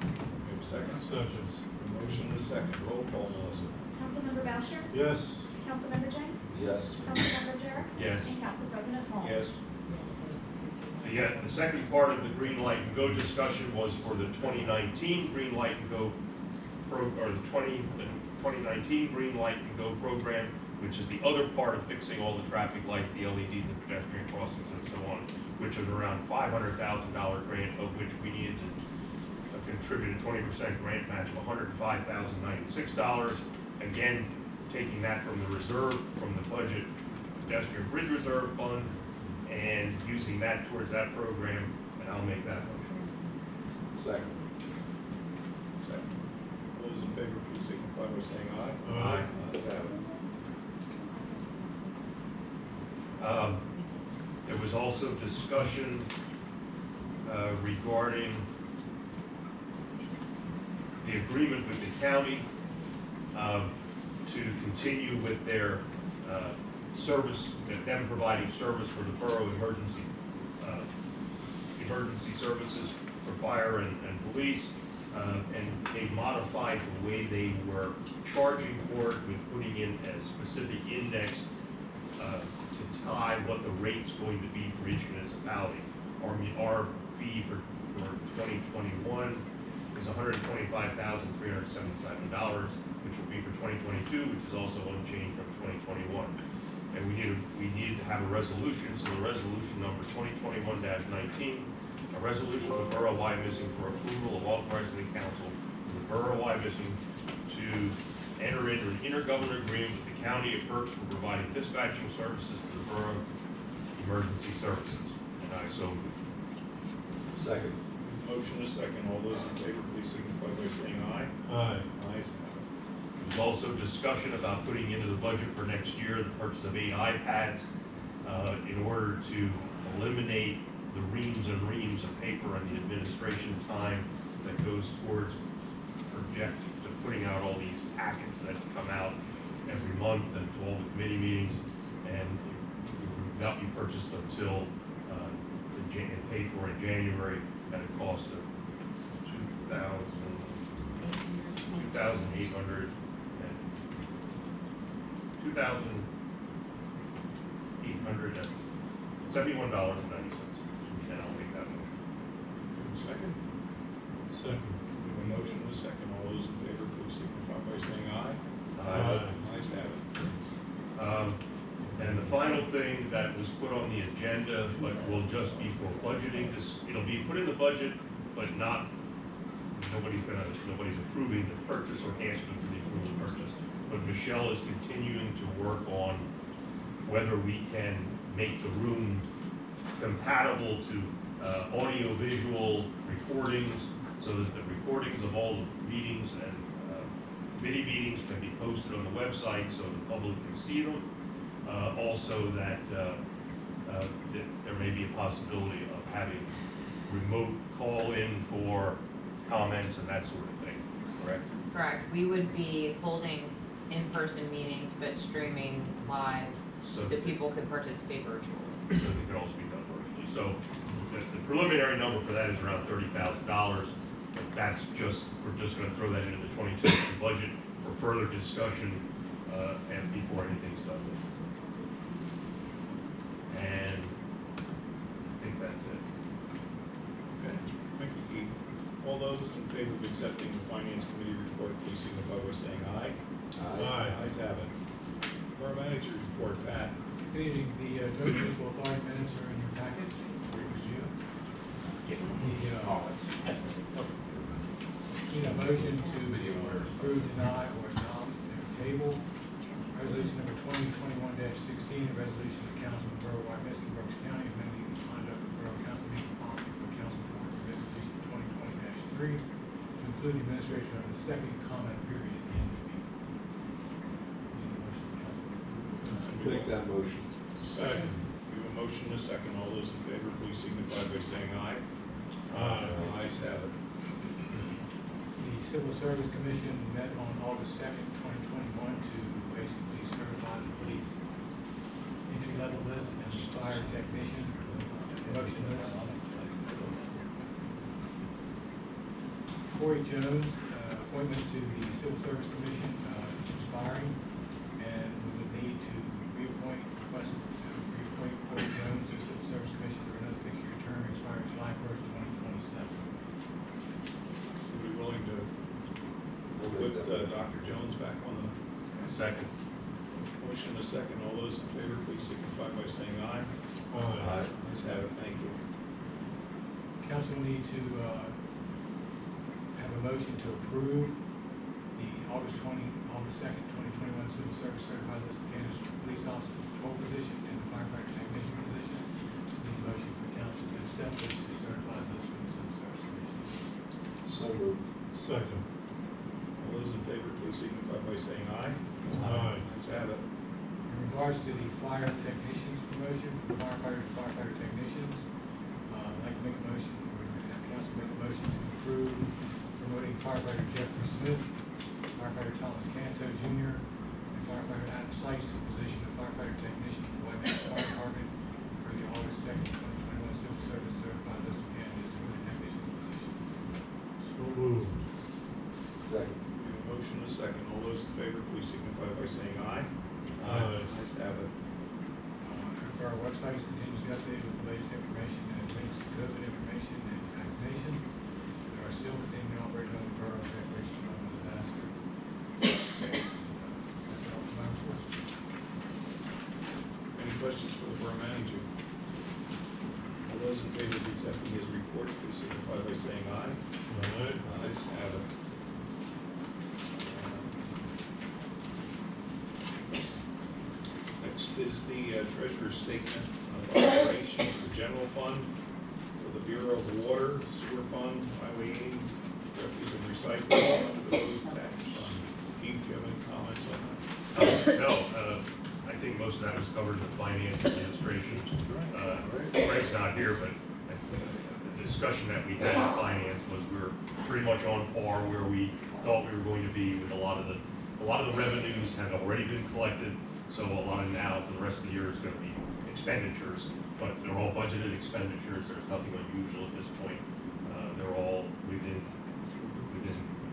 We have a second?
Second.
A motion and a second. Roll call, Melissa.
Councilmember Boucher?
Yes.
Councilmember James?
Yes.
Councilmember Jarrett?
Yes.
And Council President Holmes?
Yes.
The second part of the Green Light and Go discussion was for the 2019 Green Light and Go the 2019 Green Light and Go program, which is the other part of fixing all the traffic lights, the LEDs, the pedestrian crossings, and so on, which is around $500,000 grant, of which we needed to contribute a 20% grant match of $105,096. Again, taking that from the reserve, from the budget pedestrian bridge reserve fund, and using that towards that program, and I'll make that motion.
Second.
Second. All those in favor, please signify by saying aye.
Aye.
Ayes have it.
There was also discussion regarding the agreement with the county to continue with their service, them providing service for the borough emergency services for fire and police. And they modified the way they were charging for it with putting in a specific index to tie what the rate's going to be for each municipality. Our fee for 2021 is $125,377, which will be for 2022, which is also unchanged from 2021. And we needed to have a resolution, so the resolution number 2021-19, a resolution of the Borough of Wyomissing for approval of authorizing the council of the Borough of Wyomissing to enter into an intergovernmental agreement with the County of Berks for providing dispatching services for the borough emergency services. And I so move.
Second.
Motion and a second. All those in favor, please signify by saying aye.
Aye.
Ayes have it.
There's also discussion about putting into the budget for next year the purchase of 8 iPads in order to eliminate the reams and reams of paper and the administration time that goes towards putting out all these packets that come out every month and to all the committee meetings, and it would not be purchased until paid for in January at a cost of $2,800 $2,871.90. And I'll make that motion.
Second?
Second.
We have a motion and a second. All those in favor, please signify by saying aye.
Aye.
Ayes have it.
And the final thing that was put on the agenda, but will just be for budgeting, it'll be put in the budget, but not, nobody's approving the purchase or asking for the approval of the purchase. But Michelle is continuing to work on whether we can make the room compatible to audio-visual recordings, so that the recordings of all the meetings and committee meetings can be posted on the website so the public can see them. Also that there may be a possibility of having remote call-in for comments and that sort of thing, correct?
Correct, we would be holding in-person meetings but streaming live, so people could participate virtually.
So they could also be done virtually. So the preliminary number for that is around $30,000. But that's just, we're just gonna throw that into the 2022 budget for further discussion and before anything's done. And I think that's it.
Okay, thank you, Keith. All those in favor of accepting the Finance Committee report, please signify by saying aye.
Aye.
Ayes have it. Borough Manager's report, Pat.
Good evening, the Joint Municipal Authority minutes are in your packets. Need a motion to approve, deny, or adopt their table. Resolution number 2021-16, a resolution of the Council of the Borough of Wyomissing, Berks County, amending the conduct of Borough Council meeting policy for Council Board Resolution 2020-3 to include the administration of the second comment period at the end of the meeting. Need a motion, Councilman.
Make that motion.
Second. We have a motion and a second. All those in favor, please signify by saying aye. Ayes have it.
The Civil Service Commission met on August 2nd, 2021 to basically certify the police entry-level list and the fire technician promotion list. Corey Jones, appointment to the Civil Service Commission is expiring, and we would need to request to reappoint Corey Jones to the Civil Service Commission for another 6-year term expiring July 1st, 2027.
Would be willing to put Dr. Jones back on the
Second.
motion and a second. All those in favor, please signify by saying aye.
Aye.
Ayes have it. Thank you.
Council will need to have a motion to approve the August 2nd, 2021 Civil Service Certified List of candidates for police officer patrol position and the firefighter technician position. Just need a motion for council to accept those two certified lists from the Civil Service Commission.
So moved.
Second.
All those in favor, please signify by saying aye.
Aye.
Ayes have it.
In regards to the fire technicians promotion, from firefighter to firefighter technicians, I'd like to make a motion, or have council make a motion to approve promoting firefighter Jeffrey Smith, firefighter Thomas Canto Jr., and firefighter Adam Sykes to the position of firefighter technician for the Wyomissing Fire Department for the August 2nd, 2021 Civil Service Certified List of candidates for the technician position.
So moved.
Second.
We have a motion and a second. All those in favor, please signify by saying aye.
Aye.
Ayes have it.
Our website is continuously updated with the latest information and links to COVID information and vaccination. There are still continuing to operate on the Borough Declaration of Disaster. That's all for my report.
Any questions for the Borough Manager? All those in favor of accepting his report, please signify by saying aye.
Aye.
Ayes have it. Next is the treasurer's statement of operations for general fund, for the Bureau of Water, Sewer Fund, Highway 80, Refuse and Recycling, Fund, the Road Tax Fund. Keith, do you have any comments on that?
No, I think most of that was covered in the finance administration. Craig's not here, but the discussion that we had in finance was we were pretty much on par where we thought we were going to be with a lot of the revenues have already been collected, so a lot of now for the rest of the year is going to be expenditures, but they're all budgeted expenditures. There's nothing unusual at this point. They're all within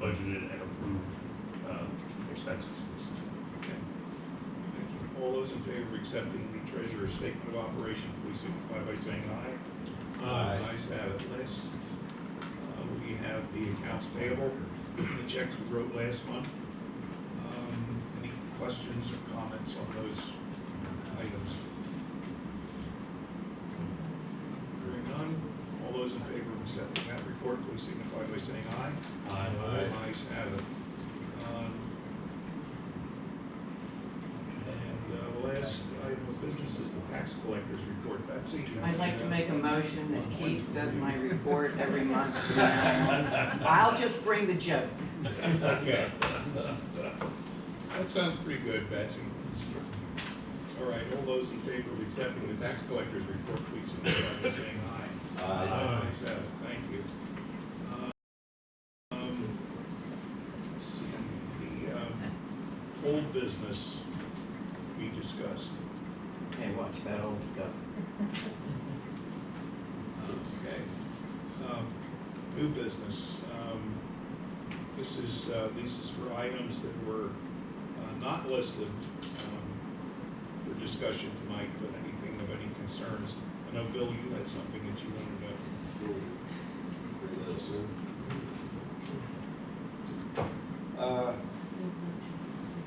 budgeted and approved expenses.
Okay. Thank you. All those in favor of accepting the treasurer's statement of operation, please signify by saying aye.
Aye.
Ayes have it. Last, we have the accounts payable, the checks we wrote last month. Any questions or comments on those items? Hearing none, all those in favor of accepting that report, please signify by saying aye.
Aye.
Ayes have it. And the last item of business is the tax collector's report. Betsy?
I'd like to make a motion that Keith does my report every month. from now on. I'll just bring the jokes.
Okay. That sounds pretty good, Betsy. All right, all those in favor of accepting the tax collector's report, please signify by saying aye.
Aye.
Ayes have it. Thank you. Let's see, the old business we discussed.
Hey, watch that old stuff.
Okay. New business. This is for items that were not listed for discussion tonight, but anything of any concerns. I know, Bill, you had something that you wanted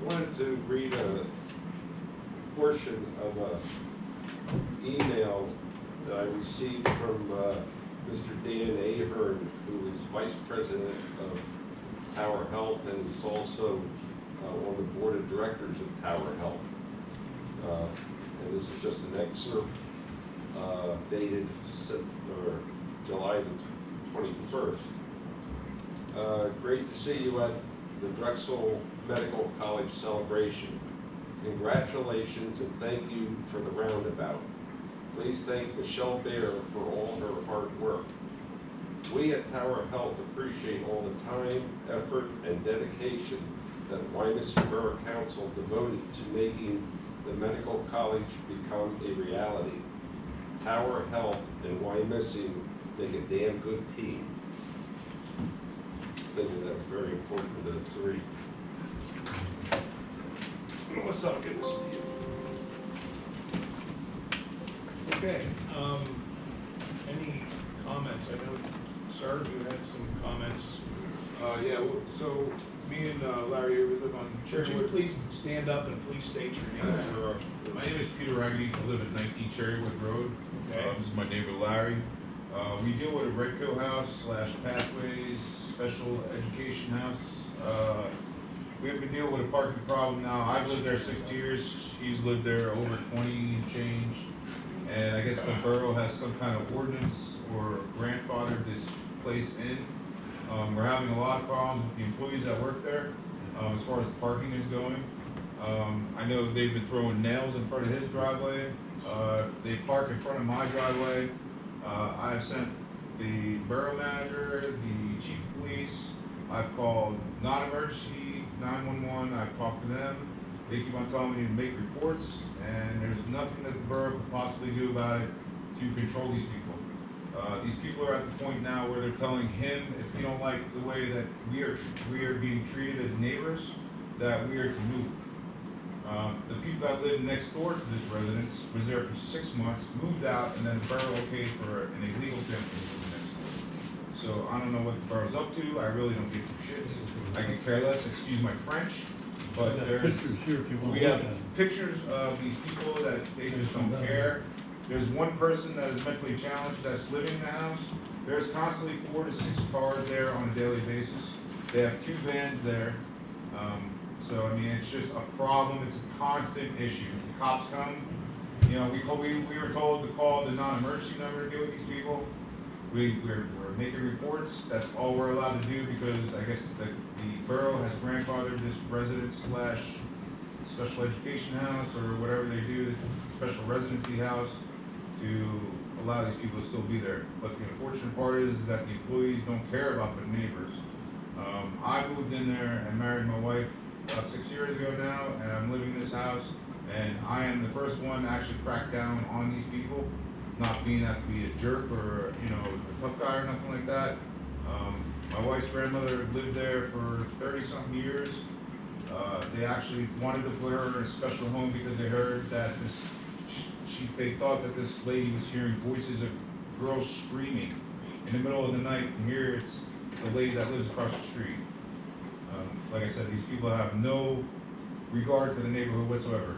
Wanted to read a portion of a email that I received from Mr. Dan Ahern, who is Vice President of Tower Health and is also on the Board of Directors of Tower Health. And this is just an excerpt dated July the 21st. Great to see you at the Drexel Medical College celebration. Congratulations and thank you for the roundabout. Please thank Michelle Baer for all her hard work. We at Tower Health appreciate all the time, effort, and dedication that Wyomissing Borough Council devoted to making the medical college become a reality. Tower Health and Wyomissing make a damn good team. I think that's very important to read. What's up, good to see you.
Okay, any comments? I know, sir, you had some comments.
Yeah, so me and Larry here, we live on
Would you
Cherrywood.
please stand up and please state your name?
My name is Peter Raggedy. I live at 19 Cherrywood Road.
Okay.
This is my neighbor Larry. We deal with a Redco house / Pathways special education house. We have been dealing with a parking problem now. I've lived there 6 years. He's lived there over 20 and change. And I guess the borough has some kind of ordinance or grandfathered this place in. We're having a lot of problems with the employees that work there as far as the parking is going. I know they've been throwing nails in front of his driveway. They park in front of my driveway. I've sent the borough manager, the chief of police. I've called non-emergency 911. I've talked to them. They keep on telling me to make reports, and there's nothing that the borough could possibly do about it to control these people. These people are at the point now where they're telling him, if you don't like the way that we are being treated as neighbors, that we are to move. The people that live next door to this residence was there for 6 months, moved out, and then the borough okayed for an illegal family to move next door. So I don't know what the borough's up to. I really don't give two shits. I could care less, excuse my French, but we have pictures of these people that they just don't care. There's one person that is mentally challenged that's living in the house. There's constantly 4 to 6 cars there on a daily basis. They have 2 vans there. So I mean, it's just a problem. It's a constant issue. The cops come. You know, we were told to call the non-emergency number to deal with these people. We're making reports. That's all we're allowed to do because I guess the borough has grandfathered this residence / special education house or whatever they do, special residency house, to allow these people to still be there. But the unfortunate part is that the employees don't care about their neighbors. I moved in there and married my wife about 6 years ago now, and I'm living in this house, and I am the first one to actually crack down on these people, not being that to be a jerk or, you know, a tough guy or nothing like that. My wife's grandmother lived there for 30-something years. They actually wanted to put her in a special home because they heard that they thought that this lady was hearing voices of girls screaming in the middle of the night, and here it's the lady that lives across the street. Like I said, these people have no regard for the neighborhood whatsoever.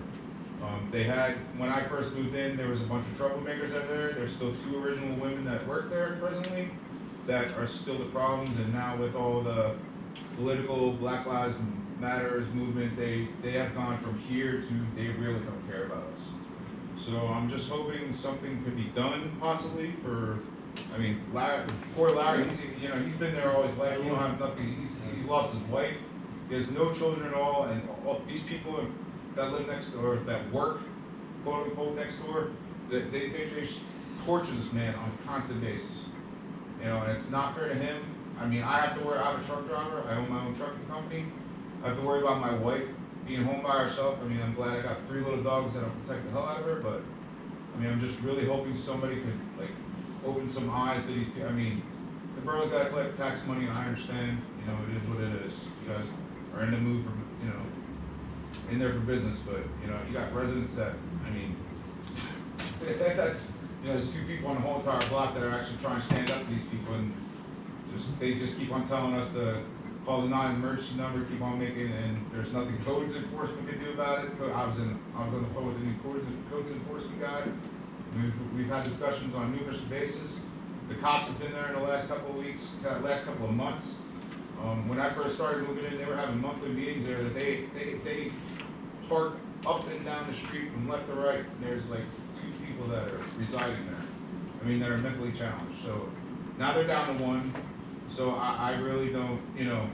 When I first moved in, there was a bunch of troublemakers out there. There's still 2 original women that work there presently that are still the problems, and now with all the political Black Lives Matters movement, they have gone from here to they really don't care about us. So I'm just hoping something could be done possibly for, I mean, poor Larry, he's been there all his life, he don't have nothing, he's lost his wife, he has no children at all, and all these people that live next door, that work, quote unquote, next door, they torture this man on a constant basis. You know, and it's not fair to him. I mean, I'm a truck driver, I own my own trucking company. I have to worry about my wife being home by herself. I mean, I'm glad I got 3 little dogs that'll protect the hell out of her, but I mean, I'm just really hoping somebody could like open some eyes to these people. I mean, the borough's gotta collect tax money, I understand, you know, it is what it is. You guys are in the mood for, you know, in there for business, but you know, you got residents that, I mean, that's, you know, there's 2 people on the whole entire block that are actually trying to stand up to these people, and they just keep on telling us to call the non-emergency number, keep on making, and there's nothing codes enforcement can do about it. I was on the phone with the new codes enforcement guy. We've had discussions on numerous bases. The cops have been there in the last couple of weeks, last couple of months. When I first started moving in, they were having monthly meetings there that they park up and down the street from left to right. And there's like 2 people that are residing there. I mean, that are mentally challenged. So now they're down to 1. So I really don't, you know.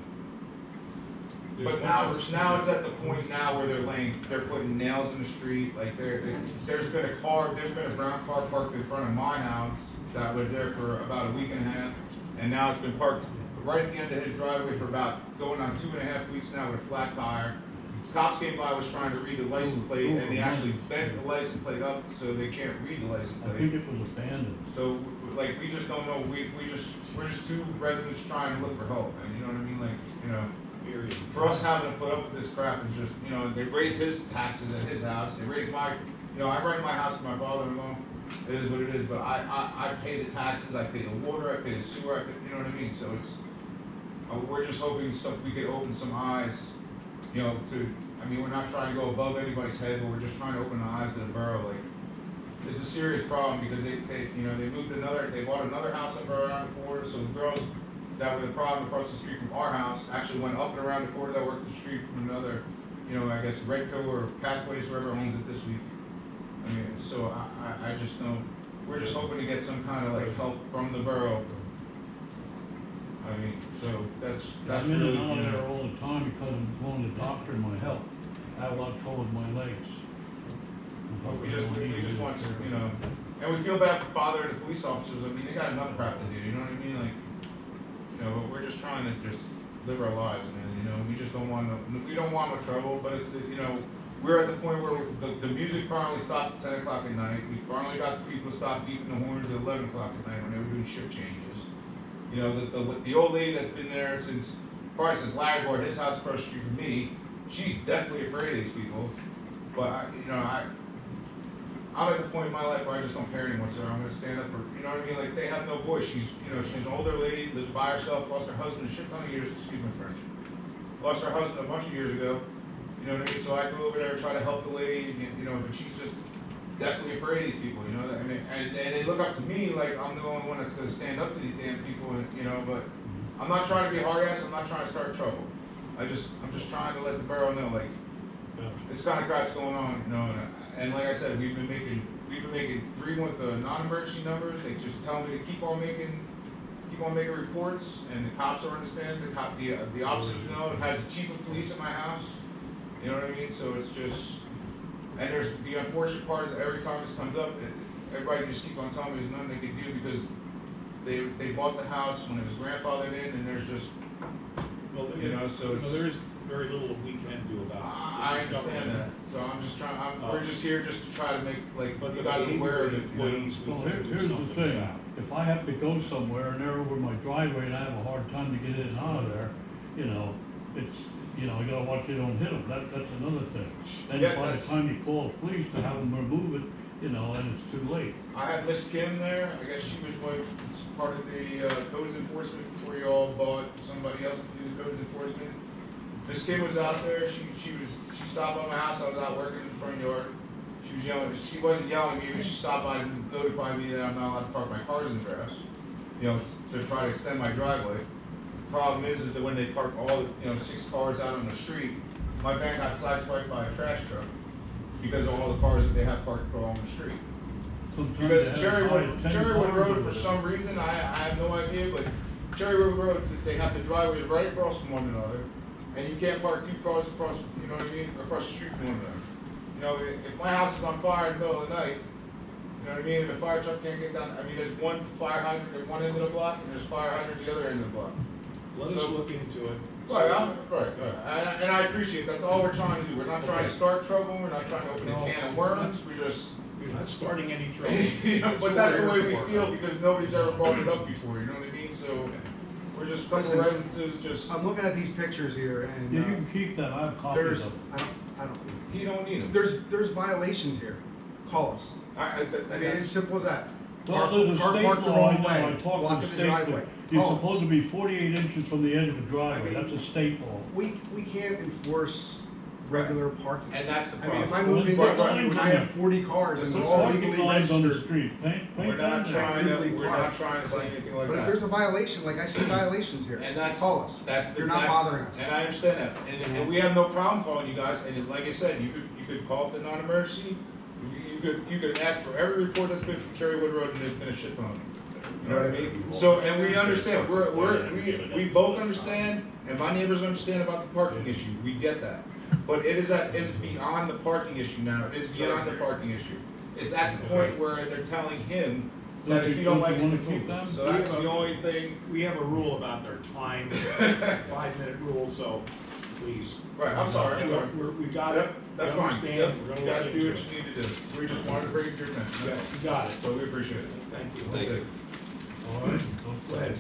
But now it's at the point now where they're putting nails in the street. Like there's been a brown car parked in front of my house that was there for about a week and a half, and now it's been parked right at the end of his driveway for about going on 2.5 weeks now with a flat tire. Cops came by, was trying to read the license plate, and they actually bent the license plate up so they can't read the license plate.
I think it was abandoned.
So, like, we just don't know, we're just 2 residents trying to look for help, and you know what I mean, like, you know, for us having to put up with this crap is just, you know, they raise his taxes at his house, they raise my, you know, I rent my house with my father-in-law, it is what it is, but I pay the taxes, I pay the water, I pay the sewer, you know what I mean, so it's, we're just hoping we could open some eyes, you know, I mean, we're not trying to go above anybody's head, but we're just trying to open the eyes of the borough, like, it's a serious problem because they bought another house up around the corner, so the girls that were the problem across the street from our house actually went up and around the corner that worked the street from another, you know, I guess Redco or Pathways, whoever owns it this week. I mean, so I just don't, we're just hoping to get some kind of like help from the borough. I mean, so that's
I'm in
really,
and out
you
of there
know,
all the time because I'm going to the doctor in my health. I have a lot of trouble with my legs.
we just want to, you know, and we feel bad for bothering the police officers. I mean, they got enough crap to do, you know what I mean? Like, you know, but we're just trying to just live our lives, man, you know, we don't want no trouble, but it's, you know, we're at the point where the music finally stopped at 10 o'clock at night. We finally got the people to stop beeping the horns at 11 o'clock at night when they were doing shift changes. You know, the old lady that's been there probably since Larry bought his house across the street from me, she's definitely afraid of these people. But, you know, I'm at the point in my life where I just don't care anymore, so I'm going to stand up for, you know what I mean? Like, they have no voice. She's an older lady, lives by herself, lost her husband a shit ton of years, excuse my French. Lost her husband a bunch of years ago, you know what I mean? So I go over there and try to help the lady, you know, but she's just definitely afraid of these people, you know? I mean, and they look up to me like I'm the only one that's going to stand up to these damn people, and, you know, but I'm not trying to be a hard ass, I'm not trying to start trouble. I'm just trying to let the borough know, like, this kind of crap's going on, you know, and like I said, we've been making 3 with the non-emergency numbers. They just tell me to keep on making reports, and the cops are understanding. The officers know. I had the chief of police at my house. You know what I mean? So it's just, and there's the unfortunate part is every time this comes up, everybody just keeps on telling me there's nothing they can do because they bought the house when it was grandfathered in, and there's just
Well,
You know, so it's.
there is very little we can do about it.
I
It's
understand
government.
that, so I'm just trying, we're just here just to try to make, like,
But
you
the
guys
behavior
aware
of
of
the
it, you know?
employees, we
Well,
can do
here's the
something
thing,
about.
if I have to go somewhere and they're over my driveway and I have a hard time to get in and out of there, you know, it's, you know, you gotta watch you don't hit them, that's another thing. Then
Yeah,
by the
that's-
time you call the police to have them remove it, you know, and it's too late.
I had Miss Kim there, I guess she was part of the, codes enforcement before you all bought somebody else to do the codes enforcement. Miss Kim was out there, she stopped by my house, I was out working in the front yard. She was yelling, she wasn't yelling at me, but she stopped by and notified me that I'm not allowed to park my cars in the grass, you know, to try to extend my driveway. Problem is that when they park all, the 6 cars out on the street, my van got sideswiped by a trash truck because of all the cars that they have parked along the street.
Sometimes
Because
they have
Cherrywood
10
Road,
cars
for
over
some reason, I have no idea, but Cherrywood Road, they have the driveways right across from one another, and you can't park 2 cars across, you know what I mean, across the street from one another. You know, if my house is on fire in the middle of the night, you know what I mean, and the fire truck can't get down, I mean, there's one fire hydrant at one end of the block, and there's fire hydrant at the other end of the block.
Let us
So-
look into it.
Right, and I appreciate, that's all we're trying to do, we're not trying to start trouble, we're not trying to open a can of worms, we just.
We're not starting any trouble.
But that's the way we
we're here
feel,
for.
because nobody's ever brought it up before, you know what I mean, so, we're just a couple
Listen,
residences, just,
I'm looking at these pictures here and,
Yeah, you can keep that, I have copies
there's,
of it.
I don't,
he don't need them.
there's violations here. Call us. I mean, it's
That's,
simple as that.
Well, there's a state
Park the
law, I
wrong
know, I
way,
talked to
blocking
the
the
state,
driveway.
that you're
Call us.
supposed to be 48 inches from the edge of the driveway,
I mean-
that's a state law.
We can't enforce regular parking.
and that's the
I mean, if I
problem.
move in
Right,
next to
right.
you and I have 40 cars and
There's
they're all
Parking
legally
lines on the
registered.
street, paint
We're
that
not
down.
we're not trying to say anything like
But if there's
that.
a violation, like I see violations here,
And that's,
call us.
that's the.
You're not
that's-
bothering us.
And I understand that, and we have no problem calling you guys, and it's like I said, you could call up the non-emergency, you could ask for every report that's been from Cherrywood Road, and there's been a shit ton of them. You know what I mean? So, and we understand, we both understand, and my neighbors understand about the parking issue, we get that. But it is beyond the parking issue now, it is beyond the parking issue. It's at the point where they're telling him that if you don't like it,
Don't
to
you wanna keep
move.
them?
So that's the only thing,
We have a rule about their time, 5-minute rule, so please.
right, I'm sorry, I'm sorry.
We got it.
Yep, that's
We
fine,
understand.
yep,
We're gonna
you guys
look
do
into
what
it.
you need to do, we just wanted to bring it to your attention,
Yeah,
that's all.
you got it.
So we appreciate it.
Thank you.
Thank you.
All right.
Go ahead.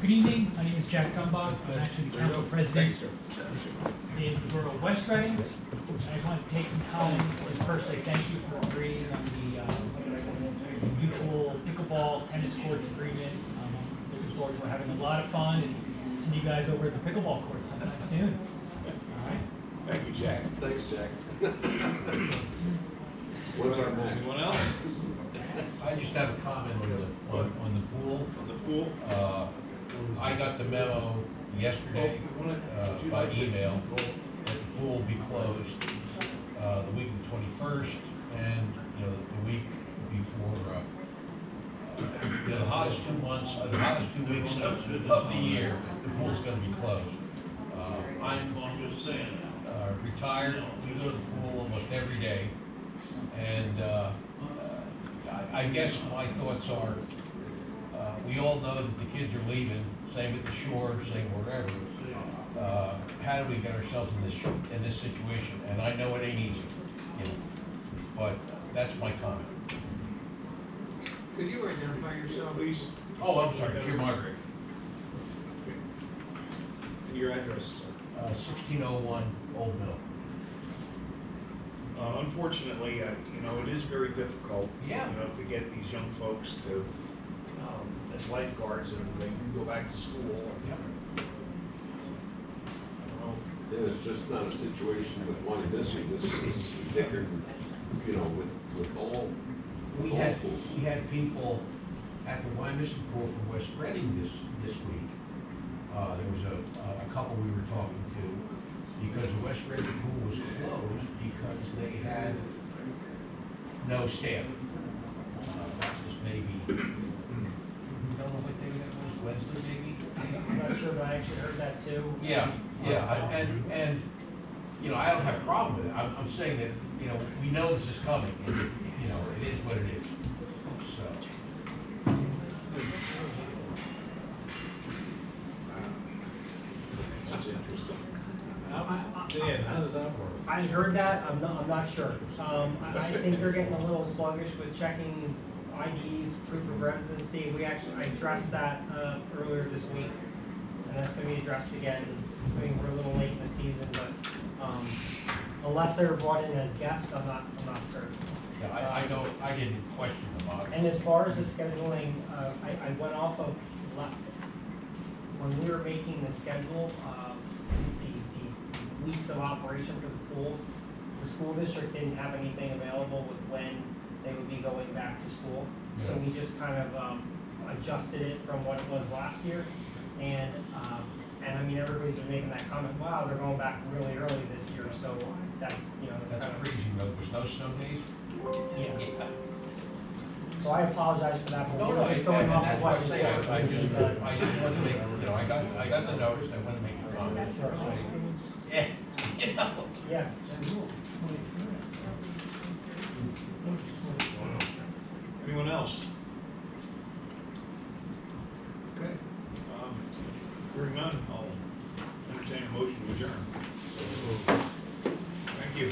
Good evening, my name is Jack Gumbach, I'm actually the council president in the Borough of West Reading. I want to take some time to just first say thank you for agreeing on the mutual pickleball tennis courts agreement. Looking forward, we're having a lot of fun and seeing you guys over at the pickleball court sometime soon. All right?
Thank you, Jack.
Thanks, Jack. What's our match?
Anyone else
I just have a comment on the pool.
on the pool?
I got the memo yesterday by email that the pool will be closed the week of the 21st and, the week before, the hottest 2 months, the hottest 2 weeks of the year, the pool's gonna be closed. I'm just saying, retired, we go to the pool almost every day, and I guess my thoughts are, we all know that the kids are leaving, same at the shore, same wherever. How do we get ourselves in this situation? And I know it ain't easy, but that's my comment.
Could you identify yourself, please?
Oh, I'm sorry, Jim Margaret,
And your address, sir?
1601 Old Mill.
Unfortunately, it is very difficult,
Yeah.
to get these young folks to, as lifeguards, and they do go back to school.
Yep.
I don't know.
And it's just not a situation with one missing, this is different, with all.
We had people at the Wyomissing pool from West Reading this week. There was a couple we were talking to, because the West Reading pool was closed because they had no staff. That was maybe, you don't know what day that was, Wednesday maybe?
I'm not sure, but I actually heard that too.
Yeah, and, I don't have a problem with it. I'm saying that, we know this is coming, and, it is what it is, so.
I heard that, I'm not sure. I think they're getting a little sluggish with checking IDs, proof of residency. I addressed that, earlier this week, and that's gonna be addressed again. I mean, we're a little late in the season, but, unless they were brought in as guests, I'm not certain.
Yeah, I didn't question them on it.
And as far as the scheduling, I went off of, when we were making the schedule, the weeks of operation for the pool, the school district didn't have anything available with when they would be going back to school. So we just kind of, adjusted it from what it was last year. And I mean, everybody's been making that comment, wow, they're going back really early this year, so that's, that's
That's
kind of.
freezing, though. There's no snow days?
Yeah. So I apologize for that, but
No,
we're
no,
just
and
going off
that's
of
why I
what.
say, I just want to make, I got the notice, I want to make it fun. Yeah,
Yeah.
Anyone else?
Okay.
Hearing none, I'll entertain a motion to adjourn. Thank you.